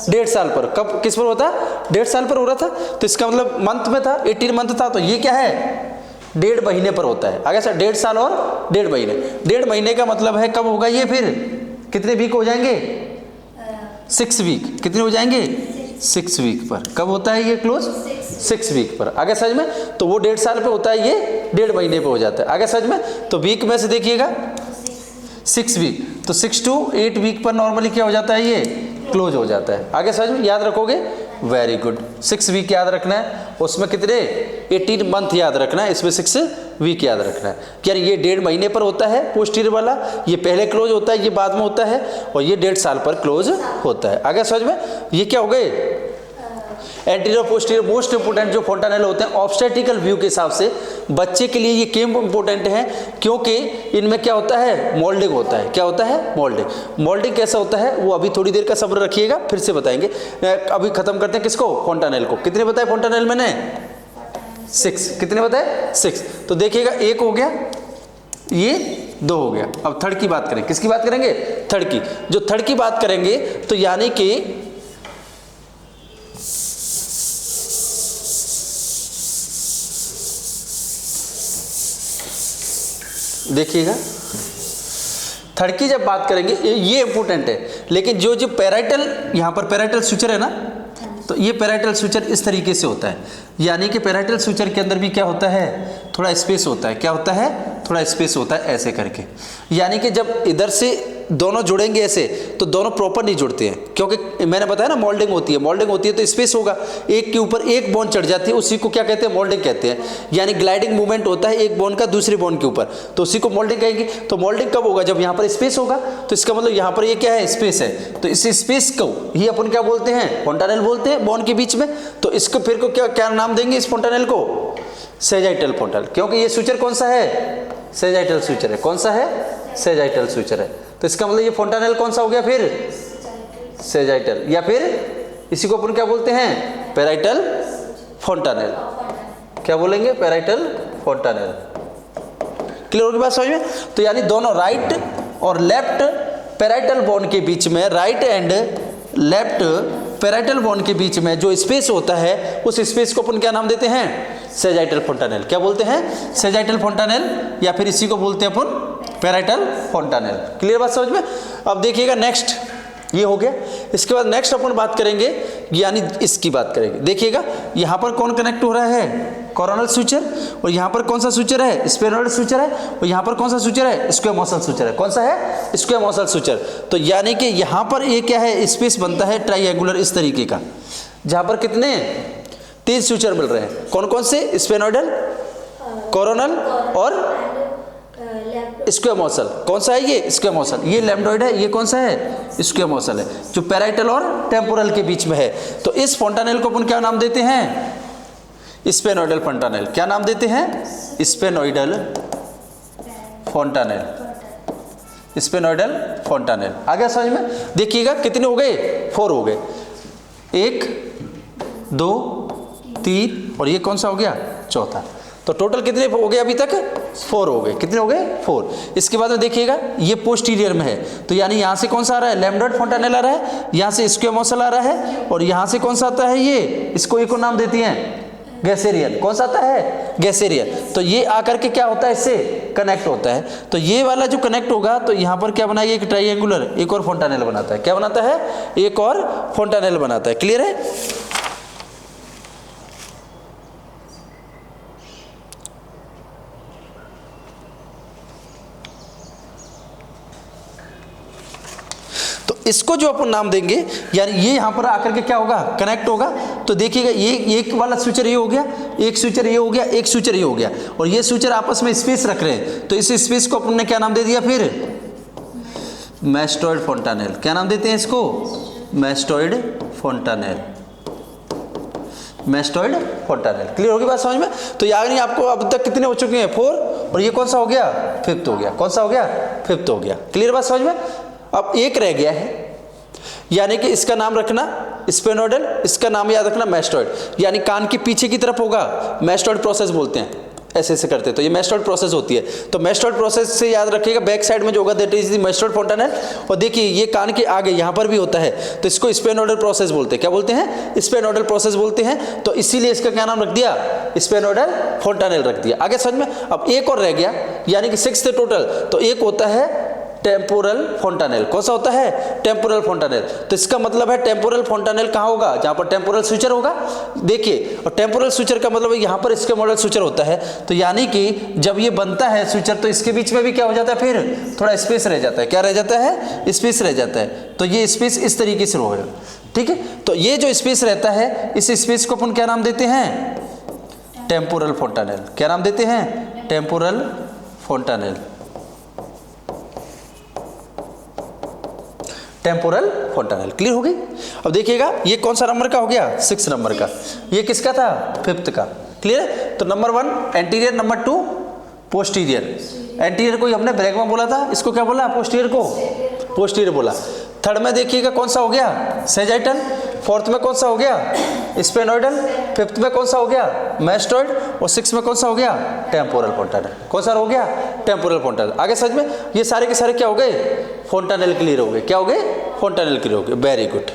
A: 1.5 साल पर। कब, किस पर होता, 1.5 साल पर हो रहा था। तो इसका मतलब मंथ में था, 18 मंथ था। तो ये क्या है, 1.5 महीने पर होता है। आगे सर 1.5 साल और 1.5 महीने। 1.5 महीने का मतलब है कब होगा ये, फिर कितने वीक हो जाएंगे, 6 वीक। कितने हो जाएंगे, 6 वीक पर। कब होता है ये क्लोज, 6 वीक पर। आगे समझ में, तो वो 1.5 साल पे होता है, ये 1.5 महीने पे हो जाता है। आगे समझ में, तो वीक में से देखिएगा 6 वीक, तो 6 to 8 वीक पर नॉर्मली क्या हो जाता है, ये क्लोज हो जाता है। आगे समझ में, याद रखोगे, वेरी गुड। 6 वीक याद रखना है, उसमें कितने 18 मंथ याद रखना है, इसमें 6 वीक याद रखना है। क्या ये 1.5 महीने पर होता है पोस्टीरियर वाला, ये पहले क्लोज होता है, ये बाद में होता है, और ये 1.5 साल पर क्लोज होता है। आगे समझ में, ये क्या हो गए, एंटीरियर पोस्टीरियर मोस्ट इंपोर्टेंट जो फोंटानेल होते हैं ऑब्स्टेट्रिकल व्यू के हिसाब से। बच्चे के लिए ये क्यों इंपोर्टेंट है, क्योंकि इनमें क्या होता है, मोल्डिंग होता है। क्या होता है, मोल्डिंग। मोल्डिंग कैसा होता है वो अभी थोड़ी देर का सब्र रखिएगा, फिर से बताएंगे। अभी खत्म करते हैं किसको, फोंटानेल को। कितने बताए फोंटानेल मैंने, 6। कितने बताए, 6। तो देखिएगा, 1 हो गया, ये 2 हो गया। अब थर्ड की बात करें, किसकी बात करेंगे, थर्ड की। जो थर्ड की बात करेंगे तो यानी कि देखिएगा, थर्ड की जब बात करेंगे ये इंपॉर्टेंट है। लेकिन जो जो पैराइटल, यहाँ पर पैराइटल सूचर है ना, तो ये पैराइटल सूचर इस तरीके से होता है। यानी कि पैराइटल सूचर के अंदर भी क्या होता है, थोड़ा स्पेस होता है। क्या होता है, थोड़ा स्पेस होता है, ऐसे करके। यानी कि जब इधर से दोनों जुड़ेंगे ऐसे, तो दोनों प्रॉपर नहीं जुड़ते हैं, क्योंकि मैंने बताया ना मोल्डिंग होती है। मोल्डिंग होती है तो स्पेस होगा, एक के ऊपर एक बोन चढ़ जाती है, उसी को क्या कहते हैं, मोल्डिंग कहते हैं। यानी ग्लाइडिंग मूवमेंट होता है एक बोन का दूसरे बोन के ऊपर, तो उसी को मोल्डिंग कहेंगे। तो मोल्डिंग कब होगा, जब यहाँ पर स्पेस होगा। तो इसका मतलब यहाँ पर ये क्या है, स्पेस है। तो इस स्पेस को ही अपन क्या बोलते हैं, फोंटानेल बोलते हैं, बोन के बीच में। तो इसको फिर को क्या नाम देंगे इस फोंटानेल को, सेजाइटल फोंटानेल। क्योंकि ये सूचर कौन सा है, सेजाइटल सूचर है। कौन सा है, सेजाइटल सूचर है। तो इसका मतलब ये फोंटानेल कौन सा हो गया, फिर सेजाइटल, या फिर इसी को अपन क्या बोलते हैं, पैराइटल फोंटानेल। क्या बोलेंगे, पैराइटल फोंटानेल। क्लियर होगी बात समझ में। तो यानी दोनों राइट और लेफ्ट पैराइटल बोन के बीच में, right and left parietal bone के बीच में जो स्पेस होता है, उस स्पेस को अपन क्या नाम देते हैं, सेजाइटल फोंटानेल। क्या बोलते हैं, सेजाइटल फोंटानेल, या फिर इसी को बोलते हैं अपन पैराइटल फोंटानेल। क्लियर बात समझ में। अब देखिएगा नेक्स्ट, ये हो गया। इसके बाद नेक्स्ट अपन बात करेंगे, यानी इसकी बात करेंगे। देखिएगा यहाँ पर कौन कनेक्ट हो रहा है, कोरोनल सूचर, और यहाँ पर कौन सा सूचर है, स्पेनोइडल सूचर है, और यहाँ पर कौन सा सूचर है, स्क्वैमोसल सूचर है। कौन सा है, स्क्वैमोसल सूचर। तो यानी कि यहाँ पर ये क्या है, स्पेस बनता है ट्राइएंगुलर इस तरीके का, जहाँ पर कितने 3 सूचर मिल रहे हैं। कौन कौन से, स्पेनोइडल, कोरोनल और स्क्वैमोसल। कौन सा है ये, स्क्वैमोसल। ये लैम्बडॉइड है, ये कौन सा है, स्क्वैमोसल है, जो पैराइटल और टेम्पोरल के बीच में है। तो इस फोंटानेल को अपन क्या नाम देते हैं, स्पेनोइडल फोंटानेल। क्या नाम देते हैं, स्पेनोइडल फोंटानेल, स्पेनोइडल फोंटानेल। आ गया समझ में। देखिएगा कितने हो गए, 4 हो गए, 1 2 3, और ये कौन सा हो गया, चौथा। तो टोटल कितने हो गए अभी तक, 4 हो गए। कितने हो गए, 4। इसके बाद में देखिएगा ये पोस्टीरियर में है, तो यानी यहाँ से कौन सा आ रहा है, लैम्बडॉइड फोंटानेल आ रहा है, यहाँ से स्क्वैमोसल आ रहा है, और यहाँ से कौन सा आता है, ये इसको एक और नाम देती हैं, गैसेरियन। कौन सा आता है? गैसेरियन। तो ये आकर के क्या होता है, इससे कनेक्ट होता है। तो ये वाला जो कनेक्ट होगा तो यहाँ पर क्या बनाएगा, एक ट्राइंगुलर, एक और फोंटानेल बनाता है। क्या बनाता है? एक और फोंटानेल बनाता है। क्लियर है? इसको जो अपन नाम देंगे, यानी ये यहाँ पर आकर के क्या होगा, कनेक्ट होगा। तो देखिएगा ये एक वाला स्विचर ये हो गया, एक स्विचर ये हो गया, एक स्विचर ये हो गया, और ये स्विचर आपस में स्पेस रख रहे हैं। तो इस स्पेस को अपन ने क्या नाम दे दिया फिर? मैस्टॉइड फोंटानेल। क्या नाम देते हैं इसको? मैस्टॉइड फोंटानेल। मैस्टॉइड फोंटानेल। क्लियर होगी बात समझ में? तो यानी आपको अब तक कितने हो चुके हैं? 4, और ये कौन सा हो गया? 5th हो गया। कौन सा हो गया? 5th हो गया। क्लियर बात समझ में? अब एक रह गया है, यानी कि इसका नाम रखना स्पेनोइडल, इसका नाम याद रखना मैस्टॉइड। यानी कान के पीछे की तरफ होगा, मैस्टॉइड प्रोसेस बोलते हैं। ऐसे ऐसे करते हैं तो ये मैस्टॉइड प्रोसेस होती है। तो मैस्टॉइड प्रोसेस से याद रखिएगा, बैक साइड में जो होगा दैट इज द मैस्टॉइड फोंटानेल। और देखिए ये कान के आगे यहाँ पर भी होता है, तो इसको स्पेनोइडल प्रोसेस बोलते हैं। क्या बोलते हैं? स्पेनोइडल प्रोसेस बोलते हैं। तो इसीलिए इसका क्या नाम रख दिया? स्पेनोइडल फोंटानेल रख दिया। आगे समझ में? अब एक और रह गया, यानी कि 6 थे टोटल। तो एक होता है टेम्पोरल फोंटानेल। कौन सा होता है? टेम्पोरल फोंटानेल। तो इसका मतलब है टेम्पोरल फोंटानेल कहाँ होगा? जहाँ पर टेम्पोरल स्विचर होगा। देखिए, और टेम्पोरल स्विचर का मतलब यहाँ पर इसके मॉडल स्विचर होता है। तो यानी कि जब ये बनता है स्विचर, तो इसके बीच में भी क्या हो जाता है, फिर थोड़ा स्पेस रह जाता है। क्या रह जाता है? स्पेस रह जाता है। तो ये स्पेस इस तरीके से होगा, ठीक है। तो ये जो स्पेस रहता है, इस स्पेस को अपन क्या नाम देते हैं? टेम्पोरल फोंटानेल। क्या नाम देते हैं? टेम्पोरल फोंटानेल। टेम्पोरल फोंटानेल। क्लियर हो गई? अब देखिएगा ये कौन सा नंबर का हो गया? 6 नंबर का। ये किसका था? 5th का। क्लियर है? तो number 1 anterior, number 2 posterior. Anterior को हमने ब्रैगमा बोला था, इसको क्या बोला? पोस्टीरियर को पोस्टीरियर बोला। 3rd में देखिएगा कौन सा हो गया? सेजाइटल। 4th में कौन सा हो गया? स्पेनोइडल। 5th में कौन सा हो गया? मैस्टॉइड। और 6th में कौन सा हो गया? टेम्पोरल फोंटानेल। कौन सा हो गया? टेम्पोरल फोंटानेल। आगे समझ में? ये सारे के सारे क्या हो गए? फोंटानेल क्लियर हो गए। क्या हो गए? फोंटानेल क्लियर हो गए। Very good.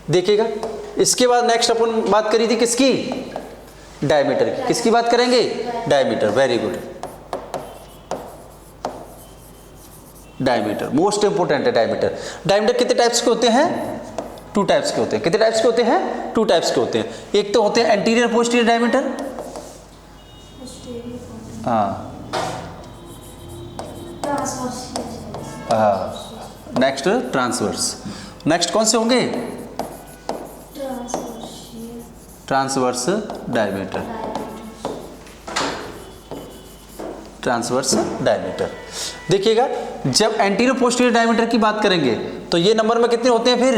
A: देखिएगा इसके बाद नेक्स्ट अपन बात करी थी किसकी? डायमीटर की। किसकी बात करेंगे? Diameter. Very good. Diameter most important है। डायमीटर, डायमीटर कितने टाइप्स के होते हैं? 2 टाइप्स के होते हैं। कितने टाइप्स के होते हैं? 2 टाइप्स के होते हैं। एक तो होते हैं एंटीरियर पोस्टीरियर डायमीटर। हाँ नेक्स्ट ट्रांसवर्स। नेक्स्ट कौन से होंगे? Transverse diameter. Transverse diameter. देखिएगा जब एंटीरियर पोस्टीरियर डायमीटर की बात करेंगे तो ये नंबर में कितने होते हैं? फिर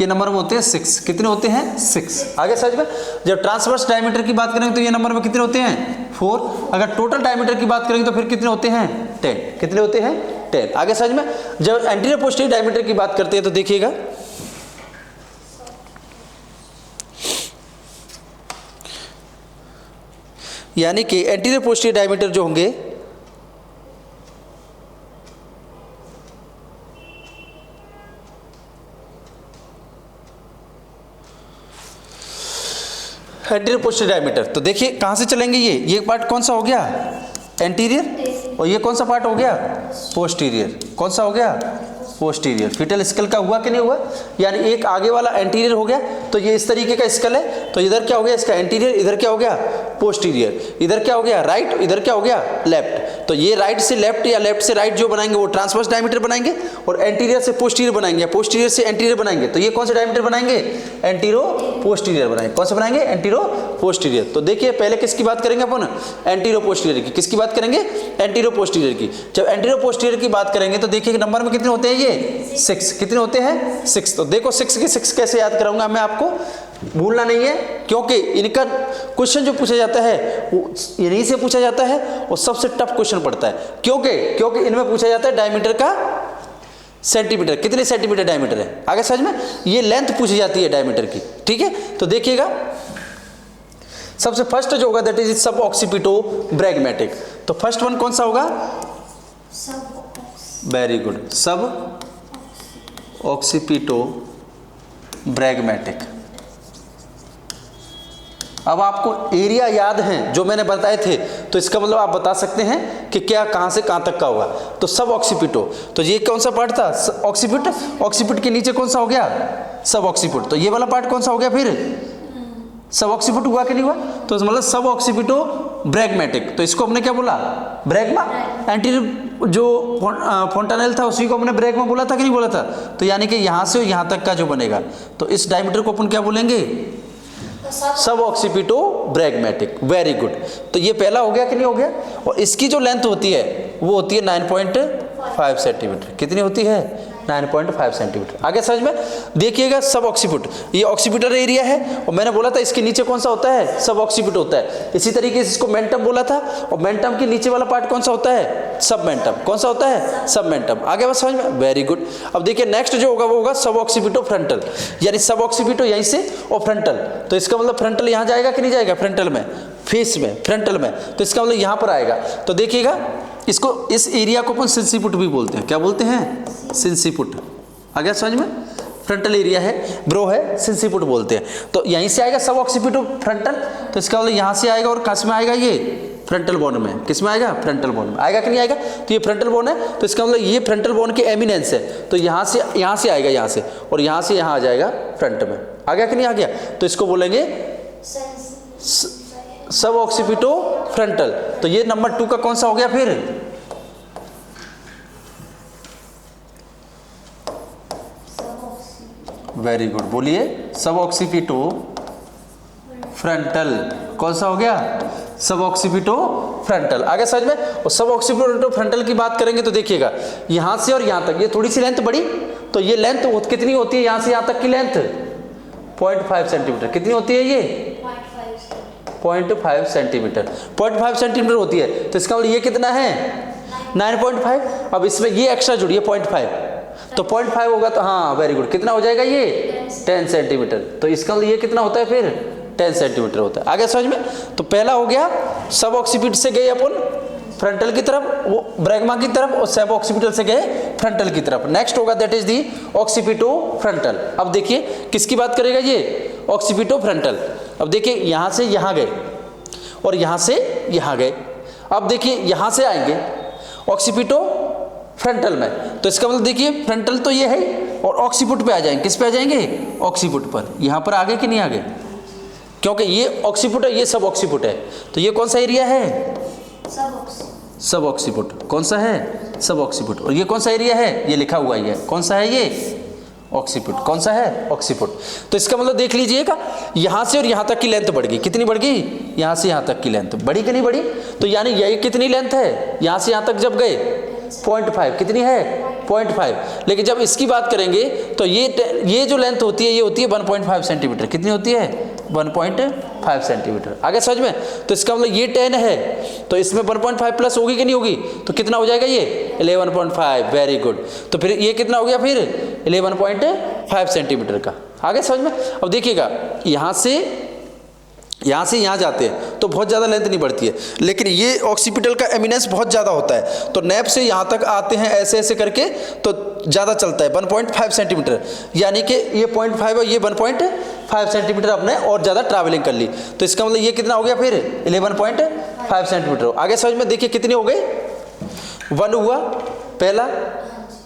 A: ये नंबर में होते हैं 6। कितने होते हैं? 6। आगे समझ में? जब ट्रांसवर्स डायमीटर की बात करेंगे तो ये नंबर में कितने होते हैं? 4। अगर टोटल डायमीटर की बात करेंगे तो फिर कितने होते हैं? 10। कितने होते हैं? 10। आगे समझ में? जब एंटीरियर पोस्टीरियर डायमीटर की बात करते हैं तो देखिएगा यानी कि एंटीरियर पोस्टीरियर डायमीटर जो होंगे एंटीरियर पोस्टीरियर डायमीटर, तो देखिए कहां से चलेंगे? ये पार्ट कौन सा हो गया? एंटीरियर। और ये कौन सा पार्ट हो गया? पोस्टीरियर। कौन सा हो गया? पोस्टीरियर। फीटल स्कल का हुआ कि नहीं हुआ? यानी एक आगे वाला एंटीरियर हो गया, तो ये इस तरीके का स्कल है, तो इधर क्या हो गया? इसका एंटीरियर, इधर क्या हो गया? पोस्टीरियर। इधर क्या हो गया? राइट, इधर क्या हो गया? लेफ्ट। तो ये राइट से लेफ्ट या लेफ्ट से राइट जो बनाएंगे वो ट्रांसवर्स डायमीटर बनाएंगे, और एंटीरियर से पोस्टीरियर बनाएंगे या पोस्टीरियर से एंटीरियर बनाएंगे, तो ये कौन सा डायमीटर बनाएंगे? एंटीरो पोस्टीरियर बनाएंगे। कौन सा बनाएंगे? Antero posterior. तो देखिए पहले किसकी बात करेंगे अपन? एंटीरो पोस्टीरियर की। किसकी बात करेंगे? एंटीरो पोस्टीरियर की। जब एंटीरो पोस्टीरियर की बात करेंगे तो देखिए नंबर में कितने होते हैं? ये 6। कितने होते हैं? 6। तो देखो 6 के 6 कैसे याद कराऊंगा मैं आपको, भूलना नहीं है, क्योंकि इनका क्वेश्चन जो पूछा जाता है वो इन्हीं से पूछा जाता है और सबसे टफ क्वेश्चन पड़ता है। क्योंकि इनमें पूछा जाता है डायमीटर का सेंटीमीटर। कितने सेंटीमीटर डायमीटर है? आगे समझ में? ये लेंथ पूछी जाती है डायमीटर की। ठीक है, तो देखिएगा सबसे फर्स्ट जो होगा दैट इज सब ऑक्सीपिटो ब्रैगमेटिक। तो फर्स्ट वन कौन सा होगा? वेरी गुड, सब ऑक्सीपिटो ब्रैगमेटिक। अब आपको एरिया याद हैं जो मैंने बताए थे, तो इसका मतलब आप बता सकते हैं कि क्या कहाँ से कहाँ तक का होगा। तो सब ऑक्सीपिटो, तो ये कौन सा पार्ट था? ऑक्सीपिट। ऑक्सीपिट के नीचे कौन सा हो गया? सब ऑक्सीपिट। तो ये वाला पार्ट कौन सा हो गया फिर? सब ऑक्सीपिट हुआ कि नहीं हुआ? तो मतलब सब ऑक्सीपिटो ब्रैगमेटिक। तो इसको हमने क्या बोला? ब्रैगमा। एंटीरियर जो फोंटानेल था उसी को हमने ब्रैगमा बोला था कि नहीं बोला था? तो यानी कि यहाँ से यहाँ तक का जो बनेगा, तो इस डायमीटर को अपन क्या बोलेंगे? सब ऑक्सीपिटो ब्रैगमेटिक। Very good. तो ये पहला हो गया कि नहीं हो गया? और इसकी जो लेंथ होती है वो होती है 9.5 सेंटीमीटर। कितनी होती है? 9.5 सेंटीमीटर। आगे समझ में देखिएगा, सब ऑक्सीपिट, ये ऑक्सीपिटल एरिया है, और मैंने बोला था इसके नीचे कौन सा होता है? सब ऑक्सीपिट होता है। इसी तरीके से इसको मेंटम बोला था, और मेंटम के नीचे वाला पार्ट कौन सा होता है? सब मेंटम। कौन सा होता है? सब मेंटम। आगे बस समझ में? Very good. अब देखिए नेक्स्ट जो होगा वो होगा सब ऑक्सीपिटो फ्रंटल, यानी सब ऑक्सीपिटो यहीं से और फ्रंटल। तो इसका मतलब फ्रंटल यहाँ जाएगा कि नहीं जाएगा? फ्रंटल में, फेस में, फ्रंटल में। तो इसका मतलब यहाँ पर आएगा। तो देखिएगा इसको, इस एरिया को अपन सिंसिपुट भी बोलते हैं। क्या बोलते हैं? सिंसिपुट। आ गया समझ में? फ्रंटल एरिया है, ब्रो है, सिंसिपुट बोलते हैं। तो यहीं से आएगा सब ऑक्सीपिटो फ्रंटल। तो इसका मतलब यहाँ से आएगा, और किस में आएगा? ये फ्रंटल बोन में। किस में आएगा? फ्रंटल बोन में। आएगा कि नहीं आएगा? तो ये फ्रंटल बोन है, तो इसका मतलब ये फ्रंटल बोन की एमिनेंस है। तो यहाँ से आएगा, यहाँ से, और यहाँ से यहाँ आ जाएगा फ्रंट में। आ गया कि नहीं आ गया? तो इसको बोलेंगे सब ऑक्सीपिटो फ्रंटल। तो ये नंबर 2 का कौन सा हो गया फिर? वेरी गुड, बोलिए। सब ऑक्सीपिटो फ्रंटल कौन सा हो गया? सब ऑक्सीपिटो फ्रंटल। आगे समझ में? और सब ऑक्सीपिटो फ्रंटल की बात करेंगे तो देखिएगा यहाँ से और यहाँ तक ये थोड़ी सी लेंथ बढ़ी, तो ये लेंथ कितनी होती है? यहाँ से यहाँ तक की लेंथ 0.5 सेंटीमीटर। कितनी होती है ये? 0.5 सेंटीमीटर। 0.5 सेंटीमीटर होती है। तो इसका मतलब ये कितना है? 9.5। अब इसमें ये एक्स्ट्रा जुड़िए 0.5, तो 0.5 होगा तो हाँ वेरी गुड, कितना हो जाएगा ये? 10 सेंटीमीटर। तो इसका मतलब ये कितना होता है फिर? 10 सेंटीमीटर होता है। आगे समझ में? तो पहला हो गया सब ऑक्सीपिट से गए अपन फ्रंटल की तरफ, वो ब्रैगमा की तरफ, और सब ऑक्सीपिटल से गए फ्रंटल की तरफ। नेक्स्ट होगा that is the occipito frontal. अब देखिए किसकी बात करेगा ये? Occipito frontal. अब देखिए यहाँ से यहाँ गए और यहाँ से यहाँ गए। अब देखिए यहाँ से आएंगे ऑक्सीपिटो फ्रंटल में, तो इसका मतलब देखिए फ्रंटल तो ये है, और ऑक्सीपिट पे आ जाएंगे। किस पे आ जाएंगे? ऑक्सीपिट पर। यहाँ पर आगे कि नहीं आगे? क्योंकि ये ऑक्सीपिट है, ये सब ऑक्सीपिट है। तो ये कौन सा एरिया है? सब ऑक्सीपिट। कौन सा है? सब ऑक्सीपिट। और ये कौन सा एरिया है? ये लिखा हुआ ही है। कौन सा है ये? ऑक्सीपिट। कौन सा है? ऑक्सीपिट। तो इसका मतलब देख लीजिएगा यहाँ से और यहाँ तक की लेंथ बढ़ गई। कितनी बढ़ गई? यहाँ से यहाँ तक की लेंथ बढ़ी कि नहीं बढ़ी? तो यानी यही कितनी लेंथ है? यहाँ से यहाँ तक जब गए 0.5। कितनी है? 0.5। लेकिन जब इसकी बात करेंगे तो ये जो लेंथ होती है ये होती है 1.5 सेंटीमीटर। कितनी होती है? 1.5 सेंटीमीटर। आगे समझ में? तो इसका मतलब ये 10 है, तो इसमें 1.5 प्लस होगी कि नहीं होगी? तो कितना हो जाएगा ये? 11.5। Very good. तो फिर ये कितना हो गया फिर? 11.5 सेंटीमीटर का। आगे समझ में? अब देखिएगा यहाँ से यहाँ जाते हैं तो बहुत ज़्यादा लेंथ नहीं बढ़ती है, लेकिन ये ऑक्सीपिटल का एमिनेंस बहुत ज़्यादा होता है। तो नैप से यहाँ तक आते हैं ऐसे ऐसे करके, तो ज़्यादा चलता है 1.5 सेंटीमीटर। यानी कि ये 0.5 और ये 1.5 सेंटीमीटर अपने और ज़्यादा ट्रैवलिंग कर ली। तो इसका मतलब ये कितना हो गया फिर? 11.5 सेंटीमीटर। आगे समझ में? देखिए कितने हो गए? 1 हुआ पहला,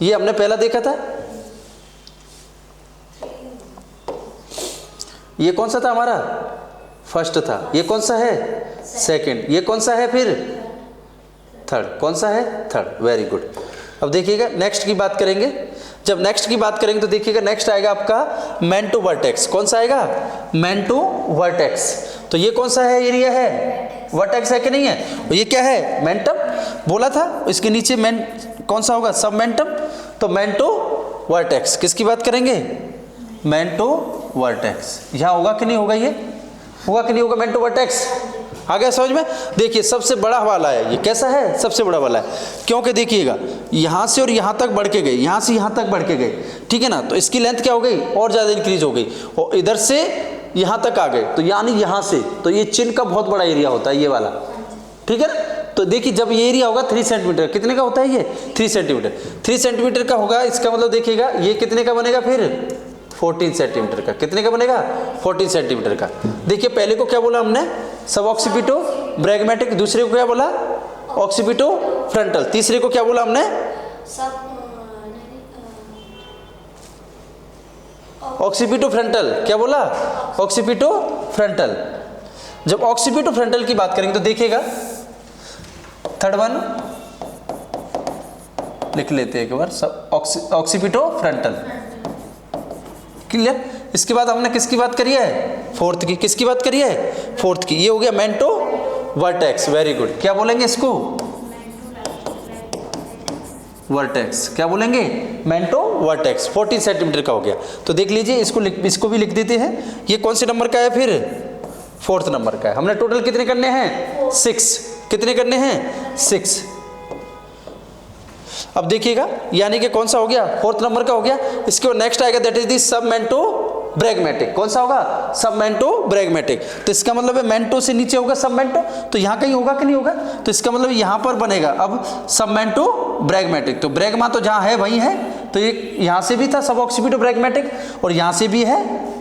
A: ये हमने पहला देखा था। ये कौन सा था हमारा? फर्स्ट था। ये कौन सा है? सेकंड। ये कौन सा है फिर? थर्ड। कौन सा है? थर्ड। Very good. अब देखिएगा नेक्स्ट की बात करेंगे। जब नेक्स्ट की बात करेंगे तो देखिएगा नेक्स्ट आएगा आपका मेंटो वर्टेक्स। कौन सा आएगा? मेंटो वर्टेक्स। तो ये कौन सा है? एरिया है, वर्टेक्स है कि नहीं है? ये क्या है? मेंटम बोला था। इसके नीचे कौन सा होगा? सब मेंटम। तो मेंटो वर्टेक्स। किसकी बात करेंगे? मेंटो वर्टेक्स। यहाँ होगा कि नहीं होगा? ये होगा कि नहीं होगा? मेंटो वर्टेक्स। आ गया समझ में? देखिए सबसे बड़ा वाला है ये। कैसा है? सबसे बड़ा वाला है, क्योंकि देखिएगा यहाँ से और यहाँ तक बढ़ के गए, यहाँ से यहाँ तक बढ़ के गए, ठीक है ना? तो इसकी लेंथ क्या हो गई? और ज़्यादा इंक्रीज हो गई, और इधर से यहाँ तक आ गए, तो यानी यहाँ से, तो ये चिन का बहुत बड़ा एरिया होता है ये वाला, ठीक है ना? तो देखिए जब ये एरिया होगा 3 सेंटीमीटर, कितने का होता है ये? 3 सेंटीमीटर। 3 सेंटीमीटर का होगा, इसका मतलब देखिएगा ये कितने का बनेगा फिर? 14 सेंटीमीटर का। कितने का बनेगा? 14 सेंटीमीटर का। देखिए पहले को क्या बोला हमने? सब ऑक्सीपिटो ब्रैगमेटिक। दूसरे को क्या बोला? Occipito frontal. तीसरे को क्या बोला हमने? Occipito frontal. क्या बोला? Occipito frontal. जब ऑक्सीपिटो फ्रंटल की बात करेंगे तो देखिएगा, थर्ड वन लिख लेते हैं एक बार, सब ऑक्सीपिटो फ्रंटल। क्लियर? इसके बाद हमने किसकी बात करी है? फोर्थ की। किसकी बात करी है? फोर्थ की। ये हो गया मेंटो वर्टेक्स। Very good. क्या बोलेंगे इसको? वर्टेक्स। क्या बोलेंगे? मेंटो वर्टेक्स। 14 सेंटीमीटर का हो गया। तो देख लीजिए, इसको भी लिख देते हैं। ये कौन से नंबर का है फिर? फोर्थ नंबर का है। हमने टोटल कितने करने हैं? 6। कितने करने हैं? 6। अब देखिएगा, यानी कि कौन सा हो गया? फोर्थ नंबर का हो गया। इसके बाद नेक्स्ट आएगा, दैट इज दी सबमेंटो ब्रैगमेटिक। कौन सा होगा? सबमेंटो ब्रैगमेटिक। तो इसका मतलब है मेंटो से नीचे होगा सबमेंटो, तो यहाँ कहीं होगा कि नहीं होगा? तो इसका मतलब यहाँ पर बनेगा अब सबमेंटो ब्रैगमेटिक। तो ब्रैगमा तो जहाँ है वहीं है, तो ये यहाँ से भी था सब ऑक्सीपिटो ब्रैगमेटिक और यहाँ से भी है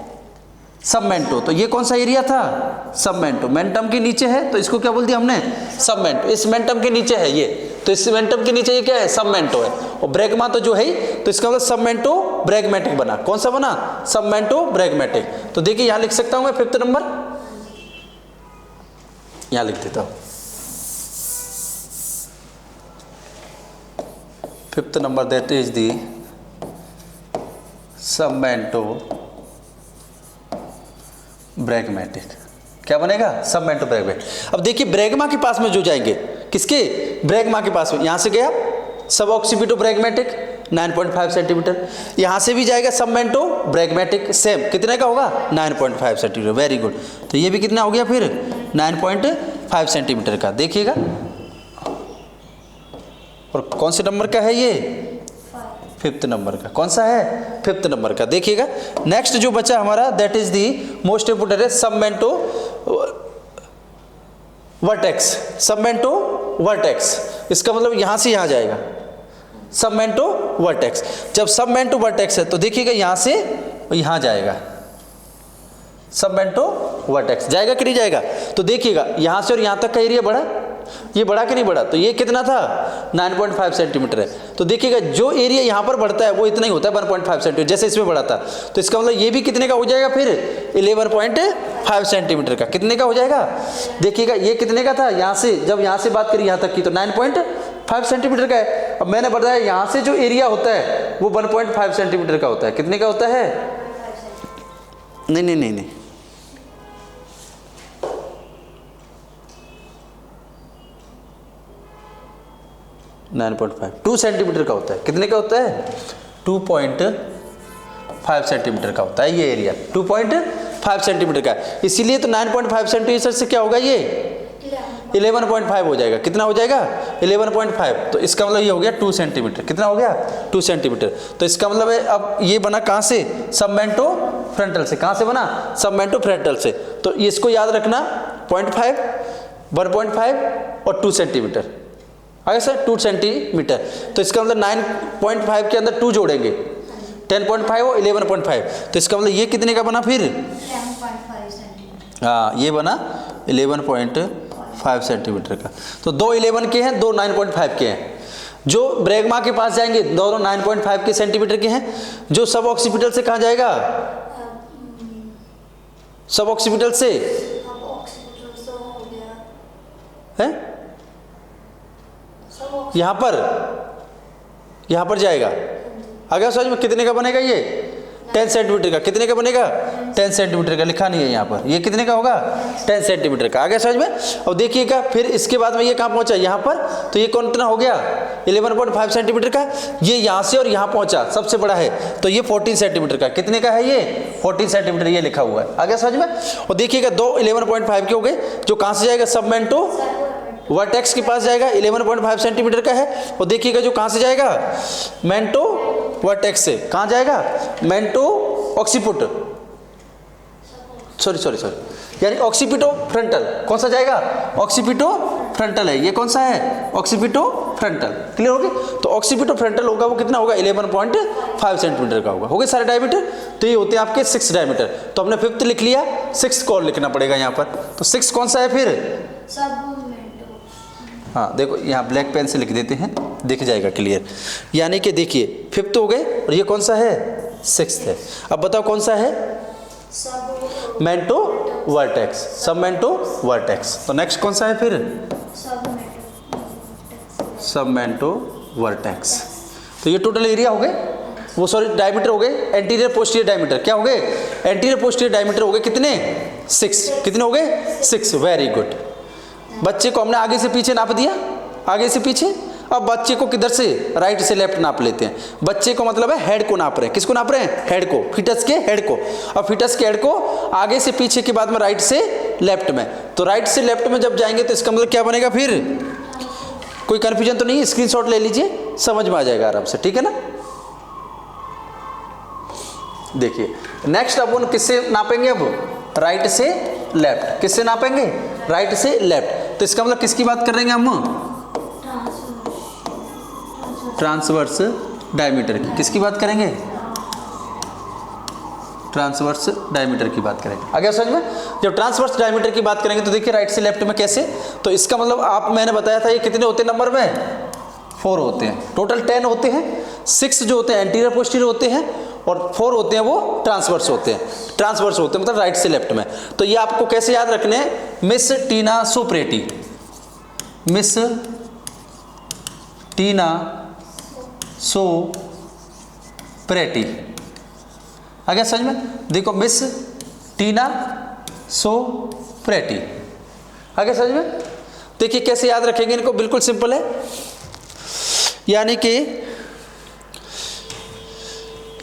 A: सबमेंटो। तो ये कौन सा एरिया था? सबमेंटो। मेंटम के नीचे है तो इसको क्या बोल दिया हमने? सबमेंटो। इस मेंटम के नीचे है ये, तो इस मेंटम के नीचे ये क्या है? सबमेंटो है। और ब्रैगमा तो जो है, तो इसका मतलब सबमेंटो ब्रैगमेटिक बना। कौन सा बना? सबमेंटो ब्रैगमेटिक। तो देखिए यहां लिख सकता हूं मैं फिफ्थ नंबर, यहां लिख देता हूं fifth number, that is the submentobregmatic. क्या बनेगा? सबमेंटो ब्रैगमेटिक। अब देखिए ब्रैगमा के पास में जो जाएंगे, किसके? ब्रैगमा के पास में। यहां से गया सब ऑक्सीपिटो ब्रैगमेटिक 9.5 सेंटीमीटर, यहां से भी जाएगा सबमेंटो ब्रैगमेटिक, सेम। कितने का होगा? 9.5 सेंटीमीटर। Very good. तो ये भी कितना हो गया फिर? 9.5 सेंटीमीटर का। देखिएगा, और कौन से नंबर का है ये? फिफ्थ नंबर का। कौन सा है? फिफ्थ नंबर का। देखिएगा नेक्स्ट जो बचा हमारा, that is the most important है सबमेंटो वर्टेक्स। सबमेंटो वर्टेक्स, इसका मतलब यहां से यहां जाएगा सबमेंटो वर्टेक्स। जब सबमेंटो वर्टेक्स है तो देखिएगा यहां से यहां जाएगा सबमेंटो वर्टेक्स। जाएगा कि नहीं जाएगा? तो देखिएगा यहां से और यहां तक का एरिया बढ़ा, ये बढ़ा कि नहीं बढ़ा? तो ये कितना था? 9.5 सेंटीमीटर है। तो देखिएगा जो एरिया यहाँ पर बढ़ता है वो इतना ही होता है 1.5 सेंटीमीटर, जैसे इसमें बढ़ा था। तो इसका मतलब ये भी कितने का हो जाएगा फिर? 11.5 सेंटीमीटर का। कितने का हो जाएगा? देखिएगा ये कितने का था? यहाँ से, जब यहाँ से बात करी यहाँ तक की, तो 9.5 सेंटीमीटर का है। अब मैंने बताया यहाँ से जो एरिया होता है वो 1.5 सेंटीमीटर का होता है। कितने का होता है? नहीं नहीं नहीं नहीं, 9.5 2 सेंटीमीटर का होता है। कितने का होता है? 2.5 सेंटीमीटर का होता है ये एरिया, 2.5 सेंटीमीटर का। इसीलिए तो 9.5 सेंटीमीटर से क्या होगा? ये 11.5 हो जाएगा। कितना हो जाएगा? 11.5। तो इसका मतलब ये हो गया 2 सेंटीमीटर। कितना हो गया? 2 सेंटीमीटर। तो इसका मतलब है अब ये बना कहाँ से? सबमेंटो फ्रंटल से। कहाँ से बना? सबमेंटो फ्रंटल से। तो इसको याद रखना, 0.5, 1.5 और 2 सेंटीमीटर। आगे सर 2 सेंटीमीटर। तो इसका मतलब 9.5 के अंदर 2 जोड़ेंगे, 10.5 और 11.5। तो इसका मतलब ये कितने का बना फिर?
B: 10.5 सेंटीमीटर।
A: हाँ, ये बना 11.5 सेंटीमीटर का। तो 2 11 के हैं, 2 9.5 के हैं। जो ब्रैगमा के पास जाएंगे दोनों 9.5 के सेंटीमीटर के हैं। जो सब ऑक्सीपिटल से कहाँ जाएगा? सब ऑक्सीपिटल से है यहाँ पर जाएगा। अगर समझ में कितने का बनेगा? ये 10 सेंटीमीटर का। कितने का बनेगा? 10 सेंटीमीटर का। लिखा नहीं है यहाँ पर। ये कितने का होगा? 10 सेंटीमीटर का। आगे समझ में? और देखिएगा फिर इसके बाद में ये कहाँ पहुँचा? यहाँ पर। तो ये कौन कितना हो गया? 11.5 सेंटीमीटर का। ये यहाँ से और यहाँ पहुँचा, सबसे बड़ा है। तो ये 14 सेंटीमीटर का। कितने का है ये? 14 सेंटीमीटर ये लिखा हुआ है। आगे समझ में? और देखिएगा 2 11.5 के हो गए। जो कहाँ से जाएगा? सबमेंटो वर्टेक्स के पास जाएगा, 11.5 सेंटीमीटर का है। और देखिएगा जो कहाँ से जाएगा? मेंटो वर्टेक्स से। कहाँ जाएगा? मेंटो ऑक्सीपुट, सॉरी यानी ऑक्सीपिटो फ्रंटल। कौन सा जाएगा? ऑक्सीपिटो फ्रंटल है, ये कौन सा है ऑक्सीपिटो फ्रंटल। क्लियर हो गया। तो ऑक्सीपिटो फ्रंटल होगा वो कितना होगा 11.5 सेंटीमीटर का होगा। हो गए सारे डायमीटर। तो ये होते हैं आपके 6 डायमीटर। तो हमने 5th लिख लिया, 6th को और लिखना पड़ेगा यहाँ पर। तो 6 कौन सा है फिर, हाँ देखो यहाँ ब्लैक पेन से लिख देते हैं, दिख जाएगा क्लियर। यानी कि देखिए 5th हो गए और ये कौन सा है 6th है। अब बताओ कौन सा है मेंटो वर्टेक्स, सब मेंटो वर्टेक्स। तो नेक्स्ट कौन सा है फिर सब मेंटो वर्टेक्स। तो ये टोटल एरिया हो गए, वो सॉरी डायमीटर हो गए, एंटीरियर पोस्टीरियर डायमीटर क्या हो गए, एंटीरियर पोस्टीरियर डायमीटर हो गए कितने 6, कितने हो गए 6। Very good. बच्चे को हमने आगे से पीछे नाप दिया, आगे से पीछे। अब बच्चे को किधर से, राइट से लेफ्ट नाप लेते हैं। बच्चे को मतलब है हेड को नाप रहे हैं, किसको नाप रहे हैं, हेड को, फीटस के हेड को। अब फीटस के हेड को आगे से पीछे के बाद में राइट से लेफ्ट में। तो राइट से लेफ्ट में जब जाएंगे तो इसका मतलब क्या बनेगा फिर, कोई कंफ्यूजन तो नहीं, स्क्रीनशॉट ले लीजिए, समझ में आ जाएगा आराम से, ठीक है ना। देखिए नेक्स्ट अब उन किससे नापेंगे, अब राइट से लेफ्ट, किससे नापेंगे, राइट से लेफ्ट। तो इसका मतलब किसकी बात कर रहे हैं हम, ट्रांसवर्स डायमीटर की। किसकी बात करेंगे, ट्रांसवर्स डायमीटर की बात करेंगे। आगे समझ में। जब ट्रांसवर्स डायमीटर की बात करेंगे तो देखिए राइट से लेफ्ट में कैसे। तो इसका मतलब आप, मैंने बताया था ये कितने होते हैं नंबर में, 4 होते हैं। टोटल 10 होते हैं। 6 जो होते हैं एंटीरियर पोस्टीरियर होते हैं और 4 होते हैं वो ट्रांसवर्स होते हैं। ट्रांसवर्स होते हैं मतलब राइट से लेफ्ट में। तो ये आपको कैसे याद रखने हैं, मिस टीना सोप्रेटी, मिस टीना सोप्रेटी। आ गया समझ में। देखो मिस टीना सोप्रेटी, आ गया समझ में। देखिए कैसे याद रखेंगे इनको, बिल्कुल सिंपल है। यानी कि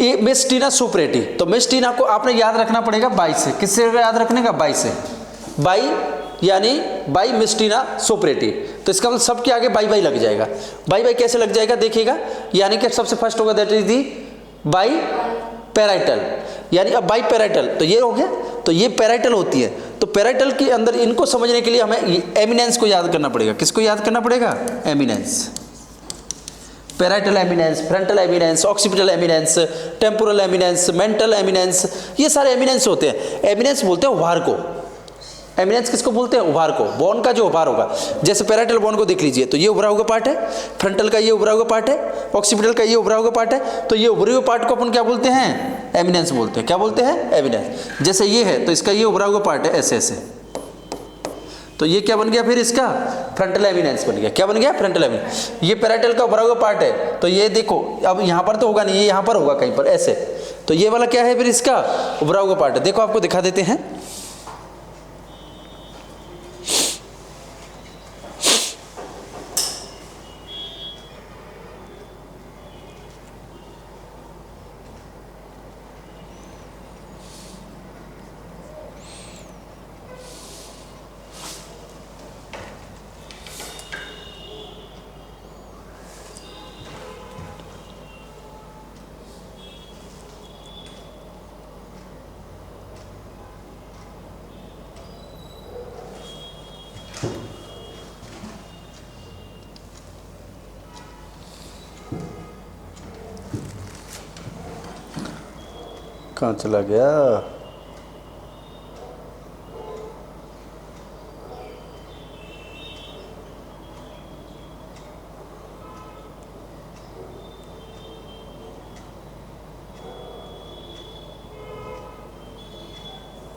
A: ये मिस टीना सोप्रेटी, तो मिस टीना को आपने याद रखना पड़ेगा 22 से। किससे याद रखने का, 22 से। 22 यानी बाई मिस टीना सोप्रेटी। तो इसका मतलब सबके आगे बाई लग जाएगा। बाई कैसे लग जाएगा देखिएगा, यानी कि सबसे फर्स्ट होगा that is the by parietal. यानी अब बाई पैराइटल तो ये हो गया, तो ये पैराइटल होती है। तो पैराइटल के अंदर इनको समझने के लिए हमें एमिनेंस को याद करना पड़ेगा। किसको याद करना पड़ेगा, eminence. Parietal eminence, frontal eminence, occipital eminence, temporal eminence, mental eminence, ये सारे एमिनेंस होते हैं। एमिनेंस बोलते हैं उभार को। एमिनेंस किसको बोलते हैं, उभार को, बोन का जो उभार होगा। जैसे पैराइटल बोन को देख लीजिए, तो ये उभरा हुआ पार्ट है, फ्रंटल का ये उभरा हुआ पार्ट है, ऑक्सीपिटल का ये उभरा हुआ पार्ट है। तो ये उभरे हुए पार्ट को अपन क्या बोलते हैं, एमिनेंस बोलते हैं। क्या बोलते हैं, एमिनेंस। जैसे ये है तो इसका ये उभरा हुआ पार्ट है ऐसे ऐसे, तो ये क्या बन गया फिर, इसका फ्रंटल एमिनेंस बन गया। क्या बन गया, फ्रंटल एमिनेंस। ये पैराइटल का उभरा हुआ पार्ट है, तो ये देखो अब यहाँ पर तो होगा नहीं, ये यहाँ पर होगा कहीं पर ऐसे। तो ये वाला क्या है फिर, इसका उभरा हुआ पार्ट है। देखो आपको दिखा देते हैं। कहाँ चला गया,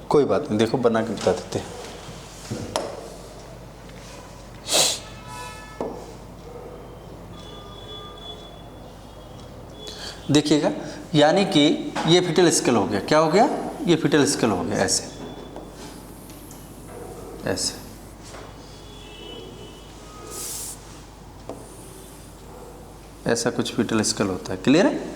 A: कोई बात नहीं, देखो बना के बता देते हैं। देखिएगा, यानी कि ये फिटल स्केल हो गया। क्या हो गया, ये फिटल स्केल हो गया ऐसे ऐसे। ऐसा कुछ फिटल स्केल होता है। क्लियर है।